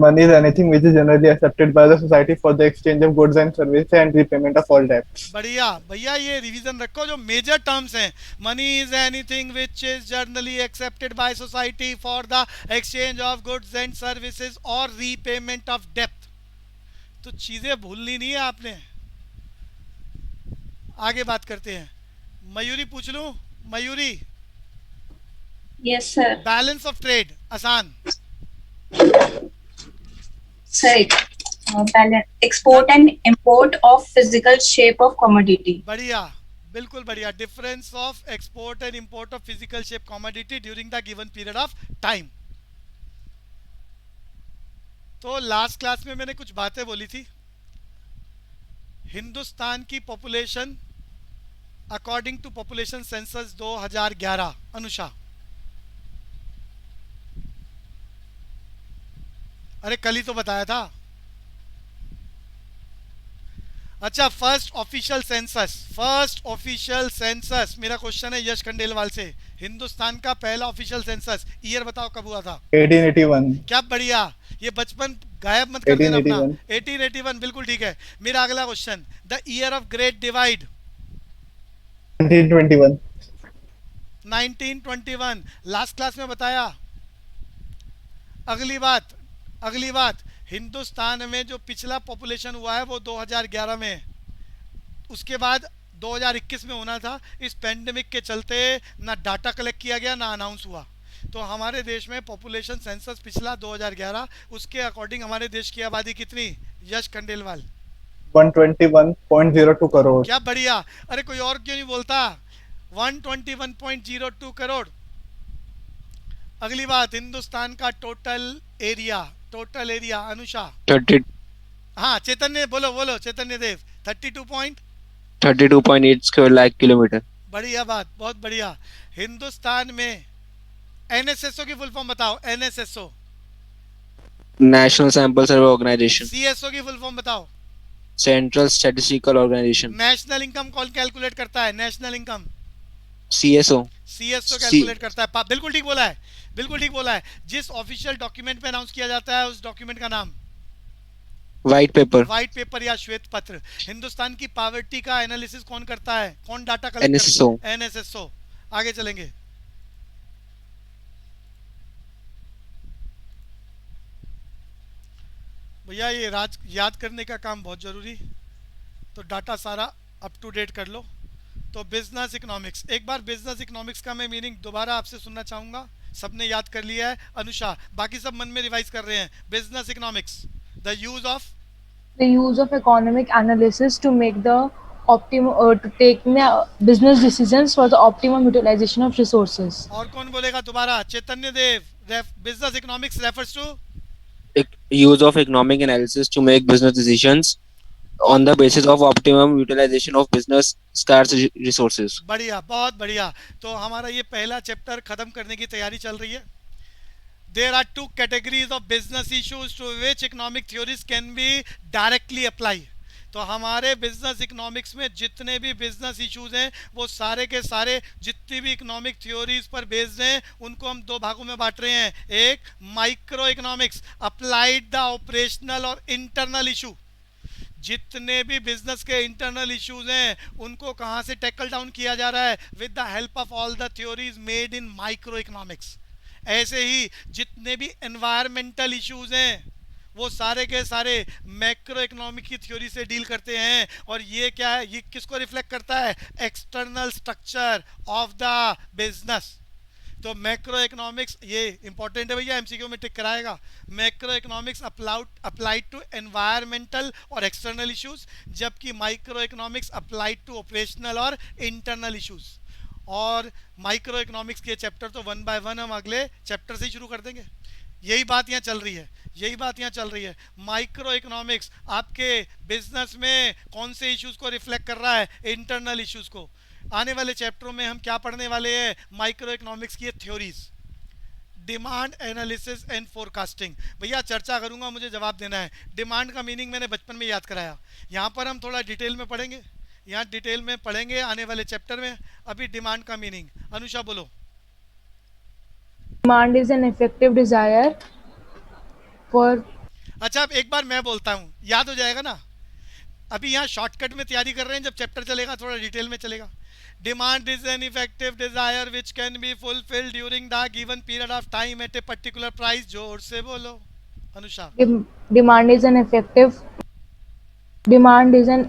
Money is anything which is generally accepted by the society for the exchange of goods and services and repayment of all debts. बढ़िया भैया, ये revision रखो जो major terms हैं। Money is anything which is generally accepted by society for the exchange of goods and services और repayment of depth. तो चीजें भूलनी नहीं है आपने। आगे बात करते हैं। मयूरी पूछ लूं? Mayuri, Yes, sir. Balance of trade आसान। Sir, export and import of physical shape of commodity. बढ़िया, बिल्कुल बढ़िया। Difference of export and import of physical shape commodity during the given period of time. तो लास्ट क्लास में मैंने कुछ बातें बोली थी। हिंदुस्तान की population according to population census 2011, Anusha. अरे कल ही तो बताया था। अच्छा, फर्स्ट ऑफिशियल सेंसस मेरा क्वेश्चन है यश खंडेलवाल से। हिंदुस्तान का पहला ऑफिशियल सेंसस ईयर बताओ कब हुआ था? 1881। क्या बढ़िया, ये बचपन गायब मत कर देना अपना। 1881। 1881 बिल्कुल ठीक है। मेरा अगला question, the year of great divide. 1921। 1921 last class में बताया। अगली बात, हिंदुस्तान में जो पिछला पॉपुलेशन हुआ है वो 2011 में है। उसके बाद 2021 में होना था। इस पेंडेमिक के चलते ना डाटा कलेक्ट किया गया ना अनाउंस हुआ। तो हमारे देश में पॉपुलेशन सेंसस पिछला 2011, उसके अकॉर्डिंग हमारे देश की आबादी कितनी? यश खंडेलवाल। 121.02 करोड़। क्या बढ़िया। अरे कोई और क्यों नहीं बोलता? 121.02 करोड़। अगली बात, हिंदुस्तान का टोटल एरिया अनुषा। 30 हाँ चैतन्य बोलो चैतन्य देव। 32.8 square lakh kilometre. बढ़िया बात, बहुत बढ़िया। हिंदुस्तान में एनएसएसओ की फुल फॉर्म बताओ। NSSO, national sample survey organisation. CSO की फुल फॉर्म बताओ। Central statistical organisation. National income कौन कैलकुलेट करता है? National income CSO. CSO calculate करता है। बिल्कुल ठीक बोला है, बिल्कुल ठीक बोला है। जिस ऑफिशियल डॉक्यूमेंट में अनाउंस किया जाता है उस डॉक्यूमेंट का नाम? व्हाइट पेपर या श्वेत पत्र। हिंदुस्तान की पॉवर्टी का एनालिसिस कौन करता है? कौन डाटा कलेक्ट एनएसएसओ। करता है? एनएसएसओ। आगे चलेंगे। भैया ये याद करने का काम बहुत जरूरी, तो डाटा सारा अप टू डेट कर लो। तो बिजनेस इकोनॉमिक्स, एक बार बिजनेस इकोनॉमिक्स का मैं मीनिंग दोबारा आपसे सुनना चाहूंगा। सबने याद कर लिया है? अनुषा, बाकी सब मन में रिवाइज कर रहे हैं। Business economics, the use of economic analysis to make the to take the business decisions for the optimum utilization of resources. और कौन बोलेगा दोबारा? Chaitanya Dev. Business economics refers to use of economic analysis to make business decisions on the basis of optimum utilization of business scarce resources. बढ़िया, बहुत बढ़िया। तो हमारा ये पहला चैप्टर खत्म करने की तैयारी चल रही है। There are two categories of business issues to which economic theories can be directly apply. तो हमारे बिजनेस इकोनॉमिक्स में जितने भी बिजनेस इश्यूज हैं वो सारे के सारे जितनी भी इकोनॉमिक थ्योरीज पर बेस्ड हैं उनको हम दो भागों में बांट रहे हैं। एक micro economics, applied the operational और इंटरनल इशू। जितने भी बिजनेस के इंटरनल इश्यूज हैं उनको कहाँ से टैकल डाउन किया जा रहा है? With the help of all the theories made in micro economics. ऐसे ही जितने भी एनवायरमेंटल इश्यूज हैं वो सारे के सारे मैक्रो इकोनॉमिक की थ्योरी से डील करते हैं। और ये क्या है? ये किसको रिफ्लेक्ट करता है? External structure of the business. तो मैक्रो इकोनॉमिक्स ये इंपॉर्टेंट है भैया, एमसीक्यू में टिक कराएगा। Macro economics applied to environmental और एक्सटर्नल इश्यूज, जबकि micro economics applied to operational और इंटरनल इश्यूज। और माइक्रो इकोनॉमिक्स के चैप्टर तो वन बाय वन हम अगले चैप्टर से ही शुरू कर देंगे। यही बात यहाँ चल रही है। माइक्रो इकोनॉमिक्स आपके बिजनेस में कौन से इश्यूज को रिफ्लेक्ट कर रहा है? इंटरनल इश्यूज को। आने वाले चैप्टरों में हम क्या पढ़ने वाले हैं? माइक्रो इकोनॉमिक्स की theories, demand analysis and forecasting. भैया चर्चा करूंगा, मुझे जवाब देना है। डिमांड का मीनिंग मैंने बचपन में याद कराया, यहाँ पर हम थोड़ा डिटेल में पढ़ेंगे आने वाले चैप्टर में। अभी डिमांड का मीनिंग अनुषा बोलो। Demand is an effective desire for अच्छा, अब एक बार मैं बोलता हूँ, याद हो जाएगा ना। अभी यहाँ शॉर्टकट में तैयारी कर रहे हैं, जब चैप्टर चलेगा थोड़ा डिटेल में चलेगा। Demand is an effective desire which can be fulfilled during the given period of time at a particular price. जोर से बोलो Anusha. Demand is an effective. Demand is an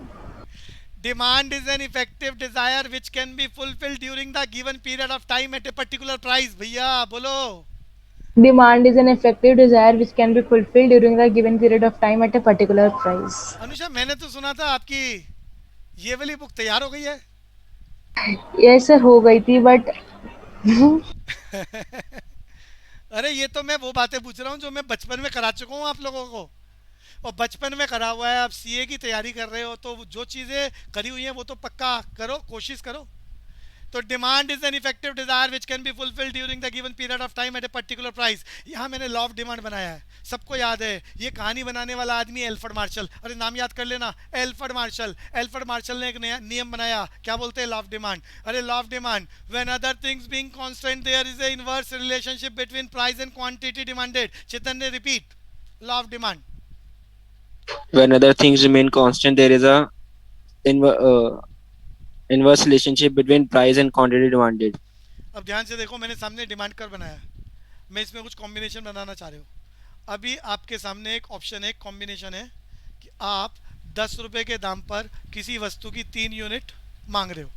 demand is an effective desire which can be fulfilled during the given period of time at a particular price. भैया बोलो। Demand is an effective desire which can be fulfilled during the given period of time at a particular price. Anusha, मैंने तो सुना था आपकी ये वाली book तैयार हो गई है। Yes sir, हो गई थी but अरे ये तो मैं वो बातें पूछ रहा हूँ जो मैं बचपन में करा चुका हूँ आप लोगों को, और बचपन में करा हुआ है। आप सीए की तैयारी कर रहे हो तो जो चीज़ें करी हुई हैं वो तो पक्का करो, कोशिश करो। तो demand is an effective desire which can be fulfilled during the given period of time at a particular price. यहाँ मैंने लॉ ऑफ डिमांड बनाया है, सबको याद है। ये कहानी बनाने वाला आदमी एल्फ्रेड मार्शल, अरे नाम याद कर लेना, एल्फ्रेड मार्शल। एल्फ्रेड मार्शल ने एक नया नियम बनाया, क्या बोलते हैं, लॉ ऑफ डिमांड। अरे law of demand, when other things being constant there is a inverse relationship between price and quantity demanded. Chetan ने repeat law of demand. When other things remain constant, there is a inver- uh, inverse relationship between price and quantity demanded. अब ध्यान से देखो, मैंने सामने demand कर बनाया, मैं इसमें कुछ कॉम्बिनेशन बनाना चाह रहे हो। अभी आपके सामने एक ऑप्शन है, एक कॉम्बिनेशन है कि आप 10 रुपए के दाम पर किसी वस्तु की 3 यूनिट मांग रहे हो।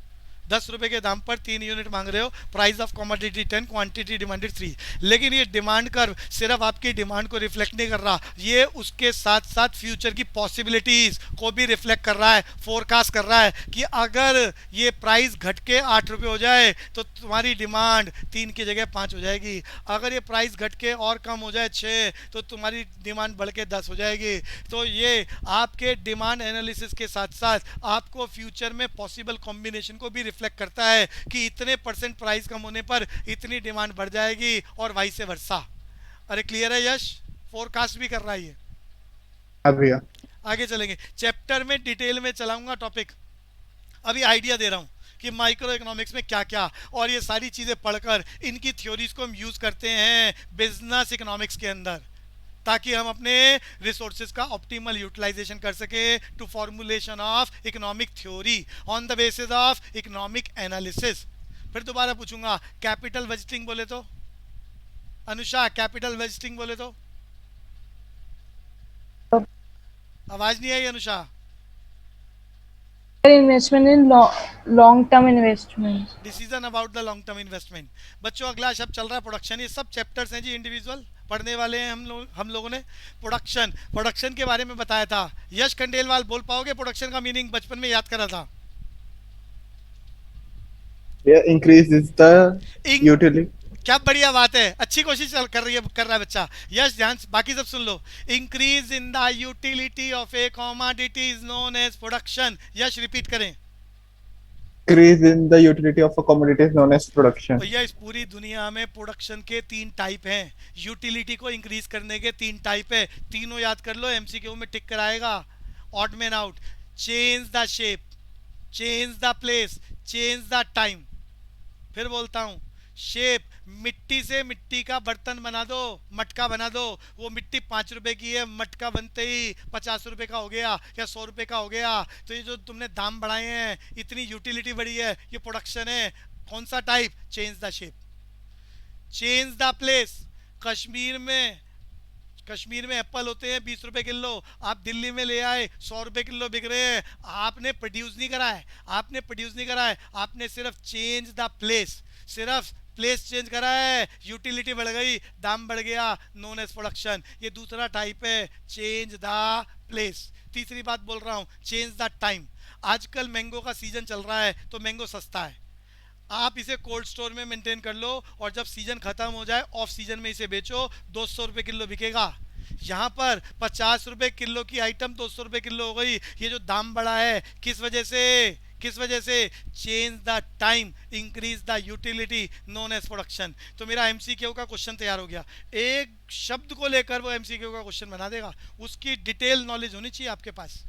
10 रुपए के दाम पर 3 यूनिट मांग रहे हो, price of commodity 10, quantity demanded 3। लेकिन ये डिमांड कर्व सिर्फ आपकी डिमांड को रिफ्लेक्ट नहीं कर रहा, ये उसके साथ साथ फ्यूचर की पॉसिबिलिटीज़ को भी रिफ्लेक्ट कर रहा है, फोरकास्ट कर रहा है कि अगर ये प्राइस घट के 8 रुपये हो जाए तो तुम्हारी डिमांड 3 की जगह 5 हो जाएगी। अगर ये प्राइस घट के और कम हो जाए 6 तो तुम्हारी डिमांड बढ़ के 10 हो जाएगी। तो ये आपके डिमांड एनालिसिस के साथ साथ आपको फ्यूचर में पॉसिबल कॉम्बिनेशन को भी रिफ्लेक्ट करता है कि इतने परसेंट प्राइस कम होने पर इतनी डिमांड बढ़ जाएगी और वाइस वर्सा। अरे क्लियर है यश? फोरकास्ट भी कर रहा है ये। हाँ भैया। आगे चलेंगे, चैप्टर में डिटेल में चलाऊंगा टॉपिक। अभी आइडिया दे रहा हूं कि माइक्रो इकोनॉमिक्स में क्या क्या, और ये सारी चीजें पढ़कर इनकी थ्योरीज को हम यूज करते हैं बिजनेस इकोनॉमिक्स के अंदर, ताकि हम अपने रिसोर्सेज का ऑप्टिमल यूटिलाइजेशन कर सके to formulation of economic theory on the basis of economic analysis. फिर दोबारा पूछूंगा, कैपिटल बजटिंग बोले तो अनुषा, कैपिटल बजटिंग बोले तो आवाज नहीं आई Anusha. investment in long term investment. Decision about the long term investment. बच्चों अगला शब्द चल रहा है प्रोडक्शन। ये सब चैप्टर्स हैं जी, इंडिविजुअल पढ़ने वाले हैं हम लोगों ने। प्रोडक्शन के बारे में बताया था। यश खंडेलवाल बोल पाओगे प्रोडक्शन का मीनिंग? बचपन में याद करा था। Increase is the utility. क्या बढ़िया बात है, अच्छी कोशिश कर रहा है बच्चा। यश ध्यान, बाकी सब सुन लो। Increase in the utility of a commodity is known as production. Yash repeat करें। Increase in the utility of a commodity is known as production. भैया इस पूरी दुनिया में प्रोडक्शन के 3 टाइप हैं, यूटिलिटी को इंक्रीज करने के 3 टाइप है। तीनों याद कर लो, एमसीक्यू में टिक कराएगा। Odd man out, change the shape, change the place, change the time. फिर बोलता हूँ, शेप, मिट्टी से मिट्टी का बर्तन बना दो, मटका बना दो। वो मिट्टी 5 रुपए की है, मटका बनते ही 50 रुपए का हो गया या 100 रुपए का हो गया। तो ये जो तुमने दाम बढ़ाए हैं, इतनी यूटिलिटी बढ़ी है, ये प्रोडक्शन है। कौन सा type? Change the shape, change the place. Kashmir में एप्पल होते हैं 20 रुपए किलो, आप दिल्ली में ले आए 100 रुपए किलो बिक रहे हैं। आपने प्रोड्यूस नहीं करा है, आपने सिर्फ चेंज द प्लेस, सिर्फ प्लेस चेंज करा है, यूटिलिटी बढ़ गई, दाम बढ़ गया, नोन एज प्रोडक्शन। ये दूसरा टाइप है, चेंज द प्लेस। तीसरी बात बोल रहा हूँ, चेंज द टाइम। आजकल मैंगो का सीजन चल रहा है तो मैंगो सस्ता है, आप इसे कोल्ड स्टोर में मेंटेन कर लो और जब सीजन खत्म हो जाए ऑफ सीजन में इसे बेचो, 200 रुपए किलो बिकेगा। यहाँ पर 50 रुपए किलो की आइटम 200 रुपए किलो हो गई। ये जो दाम बढ़ा है किस वजह से? Change the time, increase the utility, known as production. तो मेरा एमसीक्यू का क्वेश्चन तैयार हो गया। एक शब्द को लेकर वो एमसीक्यू का क्वेश्चन बना देगा, उसकी डिटेल नॉलेज होनी चाहिए आपके पास।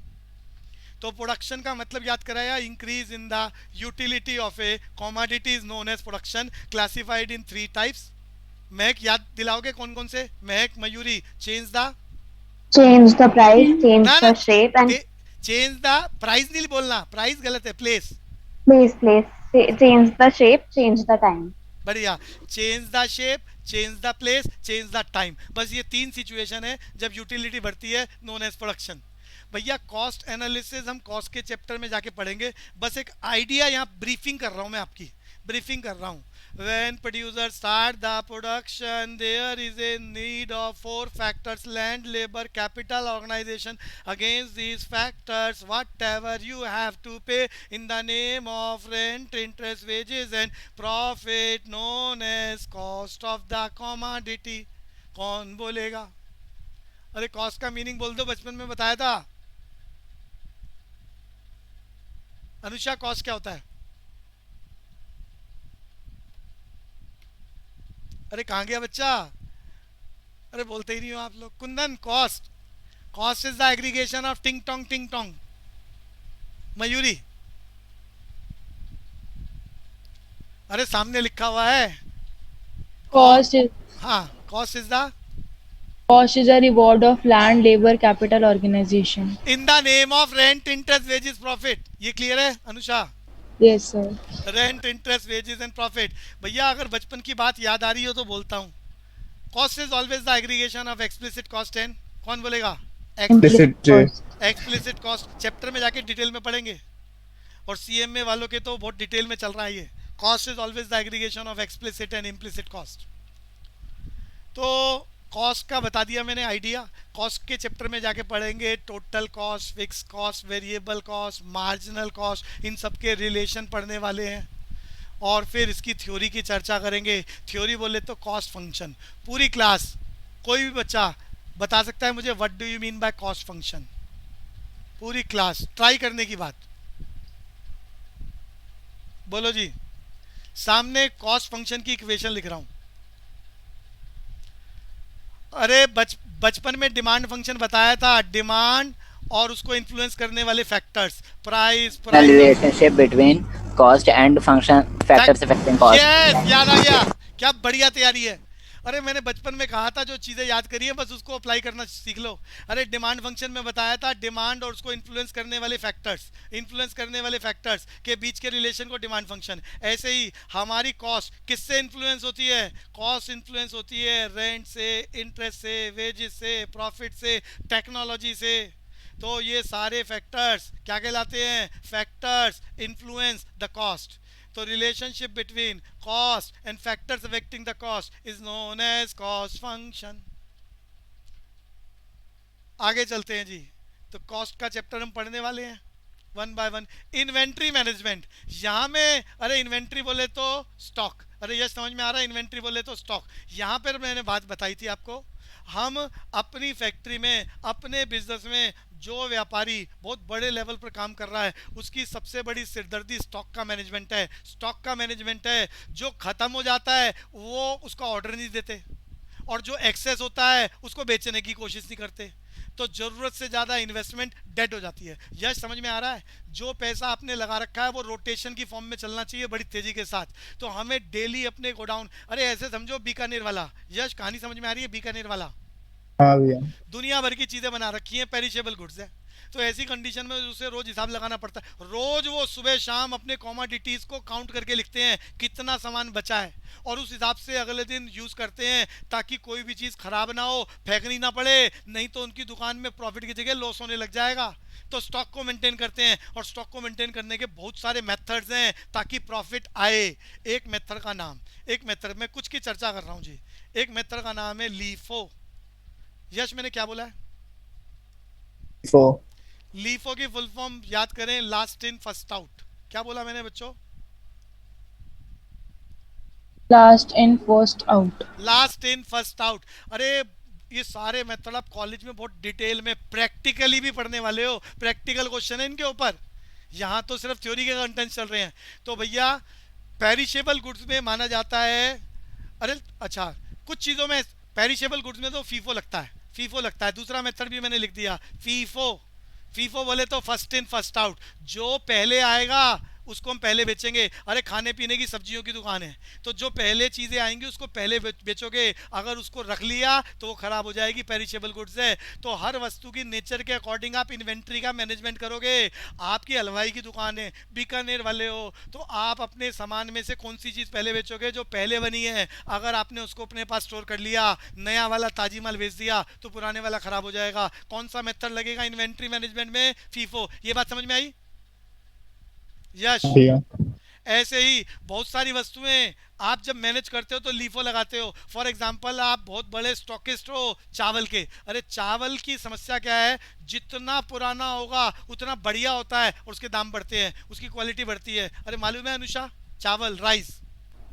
तो प्रोडक्शन का मतलब याद कराया, increase in the utility of a commodity is known as production, classified in 3 types. Mahak याद दिलाओगे कौन कौन से? Mahak, Mayuri, change the Change the price, change ना the shape and change the price नहीं बोलना, प्राइस गलत है, place. change the shape, change the time. बढ़िया, change the shape, change the place, change the time. बस ये 3 सिचुएशन है जब यूटिलिटी बढ़ती है, नोन एज प्रोडक्शन। भैया कॉस्ट एनालिसिस हम कॉस्ट के चैप्टर में जाके पढ़ेंगे। बस एक आइडिया यहाँ ब्रीफिंग कर रहा हूँ मैं, आपकी ब्रीफिंग कर रहा हूँ। When producers start the production, there is a need of 4 factors: land, labor, capital, organization. Against these factors, whatever you have to pay in the name of rent, interest, wages and profit, known as cost of the commodity. कौन बोलेगा? अरे cost का meaning बोल दो, बचपन में बताया था। अनुषा, कॉस्ट क्या होता है? अरे कहाँ गया बच्चा? अरे बोलते ही नहीं हो आप लोग। Kundan, cost, cost is the aggregation of टिंग टोंग। मयूरी, अरे सामने लिखा हुआ है। Cost is हाँ, cost is the cost is a reward of land, labor, capital, organization. In the name of rent, interest, wages, profit. ये क्लियर है Anusha? Yes, sir. Rent, interest, wages and profit. भैया अगर बचपन की बात याद आ रही हो तो बोलता हूँ। Cost is always the aggregation of explicit cost and, कौन बोलेगा? Implicit cost. Explicit cost chapter में जाके डिटेल में पढ़ेंगे, और सीएमए वालों के तो बहुत डिटेल में चल रहा है ये। Cost is always the aggregation of explicit and implicit cost. तो कॉस्ट का बता दिया मैंने आइडिया। कॉस्ट के चैप्टर में जाके पढ़ेंगे total cost, fix cost, variable cost, marginal cost, इन सब के रिलेशन पढ़ने वाले हैं। और फिर इसकी थ्योरी की चर्चा करेंगे। थ्योरी बोले तो कॉस्ट फंक्शन। पूरी क्लास कोई भी बच्चा बता सकता है मुझे what do you mean by cost function? पूरी क्लास ट्राई करने की बात। बोलो जी। सामने कॉस्ट फंक्शन की इक्वेशन लिख रहा हूं। अरे बचपन में डिमांड फंक्शन बताया था। डिमांड और उसको इन्फ्लुएंस करने वाले factors, price, relationship between cost and function factors affecting cost. Yes, याद आ गया। क्या बढ़िया तैयारी है। अरे मैंने बचपन में कहा था जो चीज़ें याद करी है बस उसको अप्लाई करना सीख लो। अरे डिमांड फंक्शन में बताया था डिमांड और उसको इन्फ्लुएंस करने वाले फैक्टर्स के बीच के रिलेशन को डिमांड फंक्शन। ऐसे ही हमारी कॉस्ट किससे इन्फ्लुएंस होती है? कॉस्ट इन्फ्लुएंस होती है रेंट से, इंटरेस्ट से, वेजेस से, प्रॉफिट से, टेक्नोलॉजी से। तो ये सारे फैक्टर्स क्या कहलाते हैं? Factors influence the cost. तो relationship between cost and factors affecting the cost is known as cost function. आगे चलते हैं जी। तो कॉस्ट का चैप्टर हम पढ़ने वाले हैं one by one. Inventory management, यहाँ में अरे इन्वेंट्री बोले तो स्टॉक। अरे यह समझ में आ रहा है? इन्वेंट्री बोले तो स्टॉक। यहाँ पर मैंने बात बताई थी आपको, हम अपनी फैक्ट्री में, अपने बिजनेस में जो व्यापारी बहुत बड़े लेवल पर काम कर रहा है उसकी सबसे बड़ी सिरदर्दी स्टॉक का मैनेजमेंट है। स्टॉक का मैनेजमेंट है। जो ख़त्म हो जाता है वो उसका ऑर्डर नहीं देते, और जो एक्सेस होता है उसको बेचने की कोशिश नहीं करते। तो ज़रूरत से ज़्यादा इन्वेस्टमेंट डेड हो जाती है। यह समझ में आ रहा है? जो पैसा आपने लगा रखा है वो रोटेशन की फॉर्म में चलना चाहिए बड़ी तेज़ी के साथ। तो हमें डेली अपने गोडाउन, अरे ऐसे समझो बीकानेर वाला, यश कहानी समझ में आ रही है? बीकानेर वाला हाँ भैया। दुनिया भर की चीज़ें बना रखी हैं, पेरिशेबल गुड्स है। तो ऐसी कंडीशन में उसे रोज हिसाब लगाना पड़ता है। रोज वो सुबह शाम अपने कॉमोडिटीज को काउंट करके लिखते हैं कितना सामान बचा है, और उस हिसाब से अगले दिन यूज़ करते हैं ताकि कोई भी चीज़ खराब ना हो, फेंकनी ना पड़े, नहीं तो उनकी दुकान में प्रॉफिट की जगह लॉस होने लग जाएगा। तो स्टॉक को मेंटेन करते हैं, और स्टॉक को मेंटेन करने के बहुत सारे मेथड्स हैं ताकि प्रॉफिट आए। एक मेथड का नाम, एक मेथड मैं कुछ की चर्चा कर रहा हूँ जी। एक मेथड का नाम है लीफो। यश मैंने क्या बोला है? लीफो की फुल फॉर्म याद करें, लास्ट इन फर्स्ट आउट। क्या बोला मैंने बच्चों? Last in, first out. Last in first out. अरे ये सारे मेथड आप कॉलेज में बहुत डिटेल में प्रैक्टिकली भी पढ़ने वाले हो। प्रैक्टिकल क्वेश्चन है इनके ऊपर। यहाँ तो सिर्फ थ्योरी के कंटेंट चल रहे हैं। तो भैया पेरिशेबल गुड्स में माना जाता है, अरे अच्छा कुछ चीज़ों में पेरिशेबल गुड्स में तो फीफो लगता है, फीफो लगता है। दूसरा मेथड भी मैंने लिख दिया, फीफो। फीफो बोले तो फर्स्ट इन फर्स्ट आउट। जो पहले आएगा उसको हम पहले बेचेंगे। अरे खाने पीने की सब्जियों की दुकान है, तो जो पहले चीज़ें आएंगी उसको पहले बेचोगे, अगर उसको रख लिया तो वो ख़राब हो जाएगी, पेरिशेबल गुड्स है। तो हर वस्तु की नेचर के अकॉर्डिंग आप इन्वेंट्री का मैनेजमेंट करोगे। आपकी हलवाई की दुकान है, बीकानेर वाले हो, तो आप अपने सामान में से कौन सी चीज़ पहले बेचोगे? जो पहले बनी है। अगर आपने उसको अपने पास स्टोर कर लिया, नया वाला ताजी माल बेच दिया, तो पुराने वाला खराब हो जाएगा। कौन सा मेथड लगेगा इन्वेंट्री मैनेजमेंट में? फीफो। ये बात समझ में आई? यश। भैया ऐसे ही बहुत सारी वस्तुएं आप जब मैनेज करते हो तो लीफो लगाते हो। फॉर एग्जांपल आप बहुत बड़े स्टॉकिस्ट हो चावल के, अरे चावल की समस्या क्या है? जितना पुराना होगा उतना बढ़िया होता है और उसके दाम बढ़ते हैं, उसकी क्वालिटी बढ़ती है। अरे मालूम है अनुषा? चावल, राइस।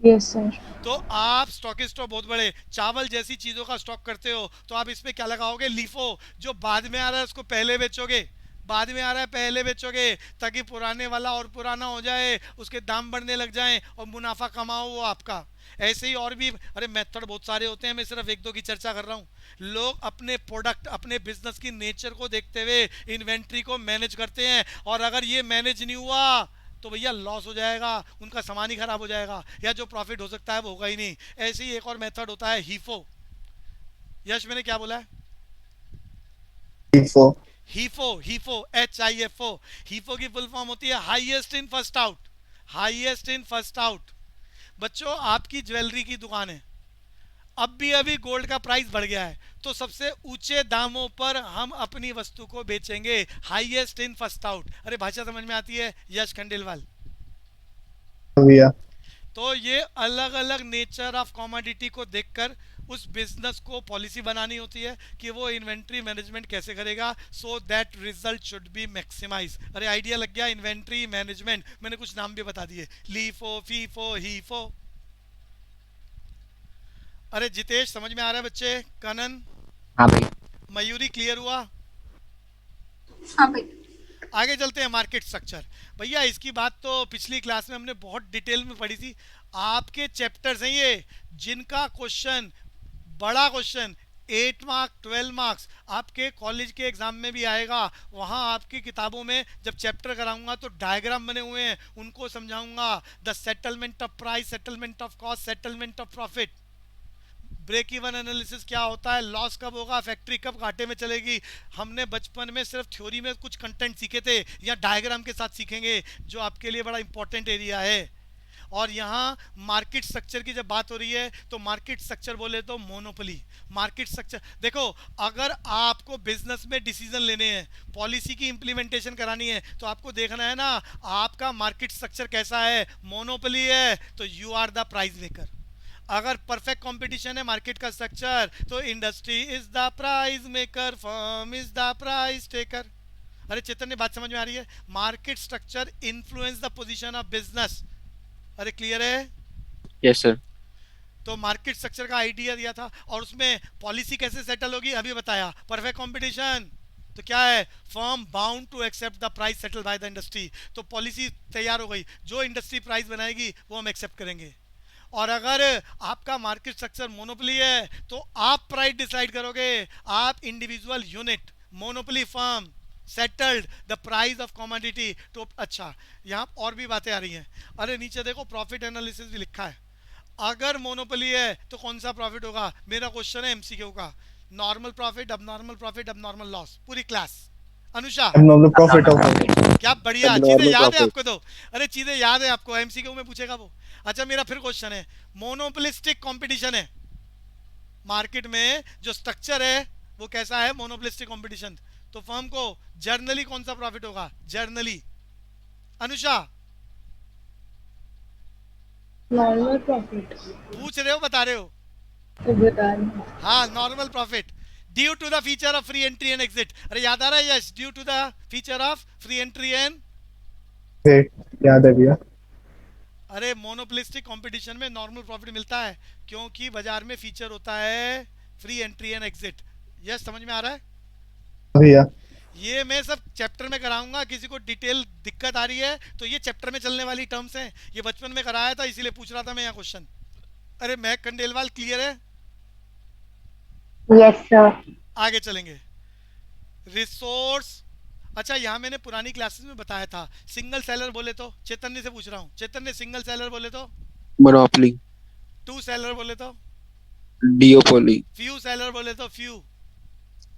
Yes, sir. तो आप स्टॉकिस्ट हो बहुत बड़े, चावल जैसी चीज़ों का स्टॉक करते हो, तो आप इसमें क्या लगाओगे? लीफो। जो बाद में आ रहा है उसको पहले बेचोगे, बाद में आ रहा है पहले बेचोगे, ताकि पुराने वाला और पुराना हो जाए, उसके दाम बढ़ने लग जाएं और मुनाफा कमाओ वो आपका। ऐसे ही और भी अरे मेथड बहुत सारे होते हैं, मैं सिर्फ एक दो की चर्चा कर रहा हूँ। लोग अपने प्रोडक्ट, अपने बिजनेस की नेचर को देखते हुए इन्वेंट्री को मैनेज करते हैं, और अगर ये मैनेज नहीं हुआ तो भैया लॉस हो जाएगा, उनका सामान ही खराब हो जाएगा, या जो प्रॉफिट हो सकता है वो होगा ही नहीं। ऐसे ही एक और मेथड होता है हीफो। यश मैंने क्या बोला है? हीफो। हीफो, हीफो, HIFO। हीफो की फुल फॉर्म होती है highest in first out. Highest in first out. बच्चों आपकी ज्वेलरी की दुकान है, अब भी अभी गोल्ड का प्राइस बढ़ गया है, तो सबसे ऊंचे दामों पर हम अपनी वस्तु को बेचेंगे। Highest in first out. अरे भाषा समझ में आती है यश खंडेलवाल? भैया तो ये अलग अलग नेचर ऑफ कॉमोडिटी को देखकर उस बिजनेस को पॉलिसी बनानी होती है कि वो इन्वेंट्री मैनेजमेंट कैसे करेगा, so that result should be maximise. अरे आइडिया लग गया? इन्वेंट्री मैनेजमेंट, मैंने कुछ नाम भी बता दिए, लीफो, फीफो, हीफो। अरे जितेश समझ में आ रहा है बच्चे? कनन, हाँ भाई। मयूरी, क्लियर हुआ? हाँ भाई। आगे चलते हैं मार्केट स्ट्रक्चर। भैया इसकी बात तो पिछली क्लास में हमने बहुत डिटेल में पढ़ी थी। आपके चैप्टर्स हैं ये जिनका क्वेश्चन, बड़ा क्वेश्चन 8 मार्क 12 मार्क्स आपके कॉलेज के एग्जाम में भी आएगा। वहाँ आपकी किताबों में जब चैप्टर कराऊंगा तो डायग्राम बने हुए हैं, उनको समझाऊंगा। The settlement of price, settlement of cost, settlement of profit, break even analysis क्या होता है, लॉस कब होगा, फैक्ट्री कब घाटे में चलेगी। हमने बचपन में सिर्फ थ्योरी में कुछ कंटेंट सीखे थे, या डायग्राम के साथ सीखेंगे, जो आपके लिए बड़ा इंपॉर्टेंट एरिया है। और यहाँ मार्केट स्ट्रक्चर की जब बात हो रही है तो मार्केट स्ट्रक्चर बोले तो मोनोपोली। मार्केट स्ट्रक्चर देखो, अगर आपको बिजनेस में डिसीजन लेने हैं, पॉलिसी की इंप्लीमेंटेशन करानी है, तो आपको देखना है ना आपका मार्केट स्ट्रक्चर कैसा है। मोनोपोली है तो you are the price maker. अगर परफेक्ट कंपटीशन है मार्केट का स्ट्रक्चर, तो industry is the price maker, firm is the price taker. अरे चेतन, बात समझ में आ रही है? Market structure influence the position of business. अरे क्लियर है? Yes sir. तो मार्केट स्ट्रक्चर का आइडिया दिया था, और उसमें पॉलिसी कैसे सेटल होगी अभी बताया। परफेक्ट कंपटीशन तो क्या है? Firm bound to accept the price settle by the industry. तो पॉलिसी तैयार हो गई, जो इंडस्ट्री प्राइस बनाएगी वो हम एक्सेप्ट करेंगे। और अगर आपका मार्केट स्ट्रक्चर मोनोपोली है तो आप प्राइस डिसाइड करोगे, आप individual unit, monopoly firm settled the price of commodity. तो अच्छा, यहाँ और भी बातें आ रही हैं। अरे नीचे देखो प्रॉफिट एनालिसिस भी लिखा है। अगर मोनोपोली है तो कौन सा प्रॉफिट होगा? मेरा क्वेश्चन है एमसीक्यू का, normal profit, abnormal profit, abnormal loss, पूरी class. Anusha abnormal profit of क्या बढ़िया, Abnormal चीजें याद है profit. आपको तो? अरे चीजें याद है आपको, एमसीक्यू में पूछेगा वो। अच्छा मेरा फिर क्वेश्चन है, मोनोपोलिस्टिक कंपटीशन है मार्केट में, जो स्ट्रक्चर है वो कैसा है? Monopolistic competition. तो फर्म को जर्नली कौन सा प्रॉफिट होगा? जर्नली। Anusha Normal profit. पूछ रहे हो बता रहे हो? तो बता रही हूँ। हाँ, normal profit due to the feature of free entry and exit. अरे याद आ रहा है yes? Due to the feature of free entry and, exit। याद है भैया? अरे मोनोपोलिस्टिक कंपटीशन में नॉर्मल प्रॉफिट मिलता है क्योंकि बाजार में फीचर होता है free entry and exit. Yes समझ में आ रहा है? भैया ये मैं सब चैप्टर में कराऊंगा। किसी को डिटेल दिक्कत आ रही है तो ये चैप्टर में चलने वाली टर्म्स हैं, ये बचपन में कराया था इसीलिए पूछ रहा था मैं यहाँ क्वेश्चन। अरे मैं खंडेलवाल, क्लियर है? Yes, sir. आगे चलेंगे। रिसोर्स अच्छा, यहाँ मैंने पुरानी क्लासेस में बताया था, सिंगल सेलर बोले तो, चैतन्य से पूछ रहा हूँ, चैतन्य सिंगल सेलर बोले तो, monopoly, टू सेलर बोले तो, duopoly, फ्यू सेलर बोले तो, फ्यू।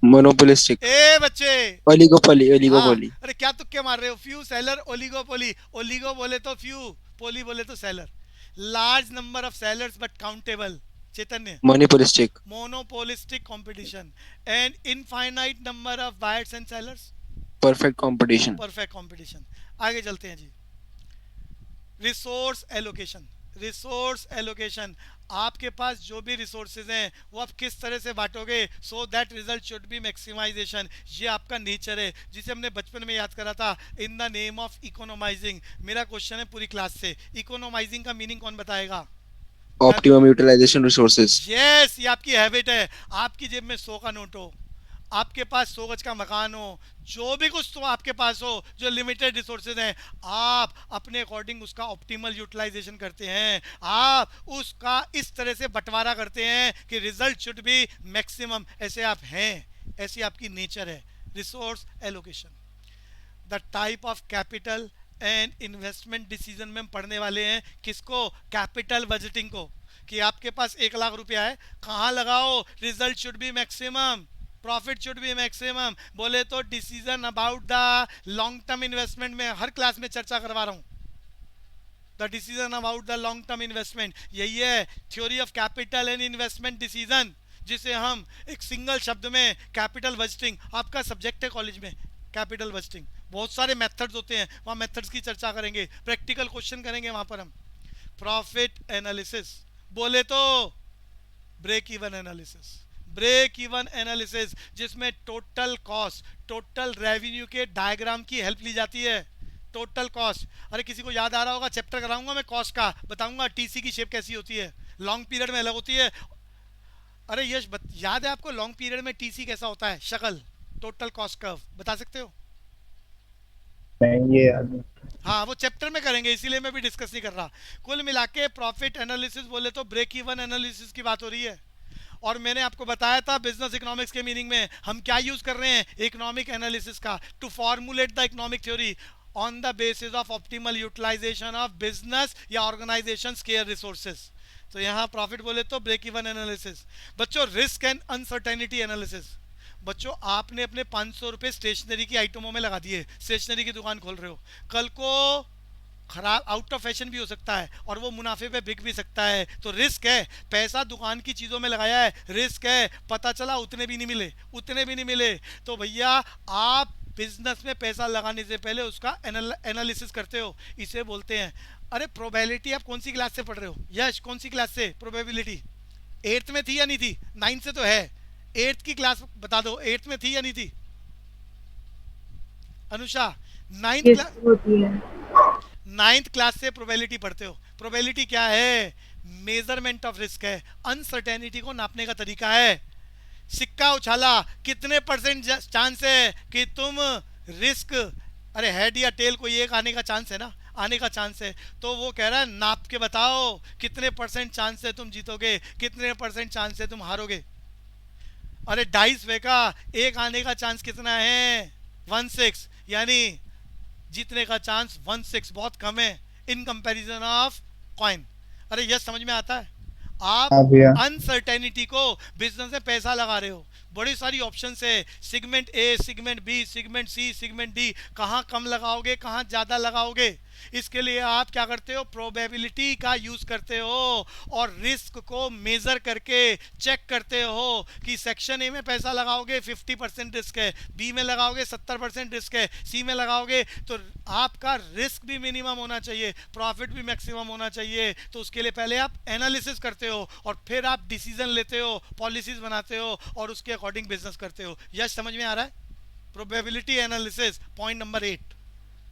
monopolistic, ए बच्चे, oligopoly, हाँ, oligopoly, अरे क्या तुक्के मार रहे हो? फ्यू सेलर, ओलिगोपोली, ओलिगो बोले तो फ्यू, पोली बोले तो seller. Large number of sellers but countable, Chaitanya. monopolistic, monopolistic competition and infinite number of buyers and sellers, perfect competition, perfect competition. आगे चलते हैं जी। रिसोर्स एलोकेशन, रिसोर्स एलोकेशन, आपके पास जो भी रिसोर्सेज हैं वो आप किस तरह से बांटोगे so that result should be maximisation. ये आपका नेचर है जिसे हमने बचपन में याद करा था, इन द नेम ऑफ इकोनोमाइजिंग। मेरा क्वेश्चन है पूरी क्लास से, इकोनोमाइजिंग का मीनिंग कौन बताएगा? optimum utilization resources, यस, ये आपकी हैबिट है। आपकी जेब में 100 का नोट हो, आपके पास 100 गज का मकान हो, जो भी कुछ तो आपके पास हो, जो लिमिटेड रिसोर्सेज हैं, आप अपने अकॉर्डिंग उसका ऑप्टिमल यूटिलाइजेशन करते हैं। आप उसका इस तरह से बंटवारा करते हैं कि रिजल्ट शुड बी मैक्सिमम। ऐसे आप हैं, ऐसी आपकी नेचर है। Resource allocation, the type of capital and investment decision में हम पढ़ने वाले हैं किसको? कैपिटल बजटिंग को। कि आपके पास 1 लाख रुपया है, कहाँ लगाओ? Result should B maximum, profit should be maximum. बोले तो decision about the long term investment में हर क्लास में चर्चा करवा रहा हूँ। The decision about the long term investment, यही है theory of capital and investment decision, जिसे हम एक सिंगल शब्द में कैपिटल बजटिंग, आपका सब्जेक्ट है कॉलेज में कैपिटल बजटिंग। बहुत सारे मेथड्स होते हैं, वहाँ मेथड्स की चर्चा करेंगे, प्रैक्टिकल क्वेश्चन करेंगे वहाँ पर हम। प्रॉफिट एनालिसिस, बोले तो break even analysis, break even analysis जिसमें टोटल कॉस्ट, टोटल रेवेन्यू के डायग्राम की हेल्प ली जाती है। टोटल कॉस्ट, अरे किसी को याद आ रहा होगा, चैप्टर कराऊंगा मैं कॉस्ट का, बताऊंगा टीसी की शेप कैसी होती है, लॉन्ग पीरियड में अलग होती है। अरे यश याद है आपको लॉन्ग पीरियड में टीसी कैसा होता है? शक्ल, टोटल कॉस्ट कर्व, बता सकते हो? नहीं, ये याद नहीं। हाँ, वो चैप्टर में करेंगे, इसीलिए मैं भी डिस्कस नहीं कर रहा। कुल मिला के प्रॉफिट एनालिसिस बोले तो ब्रेक इवन एनालिसिस की बात हो रही है। और मैंने आपको बताया था बिजनेस इकोनॉमिक्स के मीनिंग में हम क्या यूज कर रहे हैं, इकोनॉमिक एनालिसिस का, to formulate the economic theory on the basis of optimal utilisation of business या ऑर्गेनाइजेशन स्केयर रिसोर्सेज। तो यहाँ प्रॉफिट बोले तो ब्रेक इवन एनालिसिस। बच्चों रिस्क एंड अनसर्टेनिटी एनालिसिस, बच्चों आपने अपने 500 रुपये स्टेशनरी की आइटमों में लगा दिए, स्टेशनरी की दुकान खोल रहे हो, कल को खराब आउट ऑफ फैशन भी हो सकता है और वो मुनाफे पे बिक भी सकता है, तो रिस्क है। पैसा दुकान की चीज़ों में लगाया है, रिस्क है, पता चला उतने भी नहीं मिले, उतने भी नहीं मिले। तो भैया आप बिजनेस में पैसा लगाने से पहले उसका एनालिसिस करते हो, इसे बोलते हैं। अरे प्रोबेबिलिटी आप कौन सी क्लास से पढ़ रहे हो? यश कौन सी क्लास से प्रोबेबिलिटी? 8th में थी या नहीं थी? 9th से तो है, 8th की क्लास बता दो, 8th में थी या नहीं थी? अनुषा 9th Yes, क्लास, होती है। 9th क्लास से प्रोबेबिलिटी पढ़ते हो। प्रोबेबिलिटी क्या है? मेजरमेंट ऑफ रिस्क है, अनसर्टेनिटी को नापने का तरीका है। सिक्का उछाला, कितने परसेंट चांस है कि तुम रिस्क, अरे हेड या टेल कोई एक आने का चांस है ना, आने का चांस है, तो वो कह रहा है नाप के बताओ कितने परसेंट चांस है तुम जीतोगे, कितने परसेंट चांस है तुम हारोगे। अरे डाइस फेंका, एक आने का चांस कितना है? 1/6, यानी जीतने का चांस 1/6, बहुत कम है इन कंपैरिजन ऑफ कॉइन। अरे यस, समझ में आता है? आप हाँ भैया। अनसर्टेनिटी को बिजनेस में पैसा लगा रहे हो, बड़ी सारी ऑप्शंस है, segment A, segment B, segment C, segment D, कहाँ कम लगाओगे, कहाँ ज़्यादा लगाओगे। इसके लिए आप क्या करते हो? प्रोबेबिलिटी का यूज़ करते हो और रिस्क को मेज़र करके चेक करते हो कि सेक्शन ए में पैसा लगाओगे 50% रिस्क है, बी में लगाओगे 70% रिस्क है, सी में लगाओगे तो आपका रिस्क भी मिनिमम होना चाहिए, प्रॉफिट भी मैक्सिमम होना चाहिए। तो उसके लिए पहले आप एनालिसिस करते हो और फिर आप डिसीजन लेते हो, पॉलिसीज बनाते हो और उसके अकॉर्डिंग बिजनेस करते हो। यस, समझ में आ रहा है? Probability analysis, point number 8।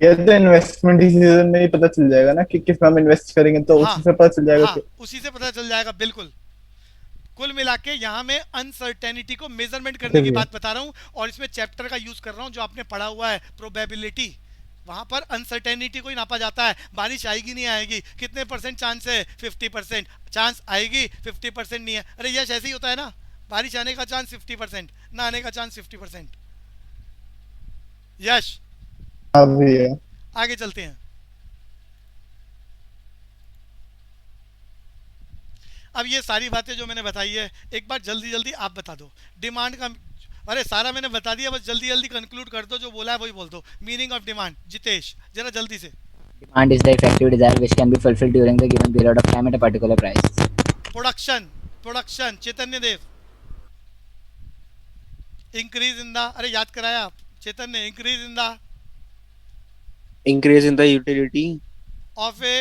ये तो इन्वेस्टमेंट डिसीजन में ही पता चल जाएगा ना कि किस में हम इन्वेस्ट करेंगे, तो हाँ, उसी से पता चल जाएगा हाँ, कि उसी से पता चल जाएगा, बिल्कुल। कुल मिला के यहाँ मैं अनसर्टेनिटी को मेजरमेंट करने की बात बता रहा हूँ और इसमें चैप्टर का यूज कर रहा हूँ जो आपने पढ़ा हुआ है, प्रोबेबिलिटी। वहाँ पर अनसर्टेनिटी को ही नापा जाता है, बारिश आएगी नहीं आएगी, कितने परसेंट चांस है? 50% चांस आएगी, 50% नहीं है। अरे यश, ऐसे ही होता है ना, बारिश आने का चांस 50%, ना आने का चांस 50%। यश हाँ भैया। आगे चलते हैं। अब ये सारी बातें जो मैंने बताई है एक बार जल्दी जल्दी आप बता दो। डिमांड का, अरे सारा मैंने बता दिया, बस जल्दी जल्दी कंक्लूड कर दो, जो बोला है वही बोल दो। मीनिंग ऑफ डिमांड, जितेश जरा जल्दी से। Demand is the effective desire which can be fulfilled during the given period of time at a particular price. Production, production Chaitanya Dev. Increase in the, अरे याद कराया आप Chaitanya, increase in the Increase in the utility of a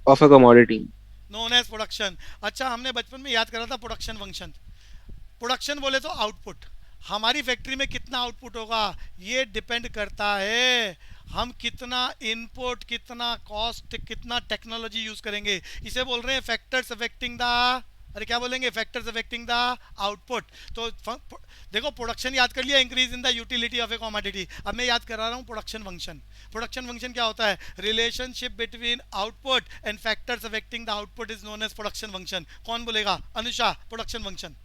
of a commodity. Known as production. अच्छा, हमने बचपन में याद करा था प्रोडक्शन फंक्शन। प्रोडक्शन बोले तो आउटपुट, हमारी फैक्ट्री में कितना आउटपुट होगा ये डिपेंड करता है हम कितना इनपुट, कितना कॉस्ट, कितना टेक्नोलॉजी यूज करेंगे। इसे बोल रहे हैं फैक्टर्स अफेक्टिंग द, अरे क्या बोलेंगे, फैक्टर्स अफेक्टिंग द आउटपुट। तो देखो प्रोडक्शन याद कर लिया, increase in the utility of a commodity. अब मैं याद करा रहा हूँ प्रोडक्शन फंक्शन। प्रोडक्शन फंक्शन क्या होता है, relationship between output and factors affecting the output is known as production function. कौन बोलेगा, Anusha, production function.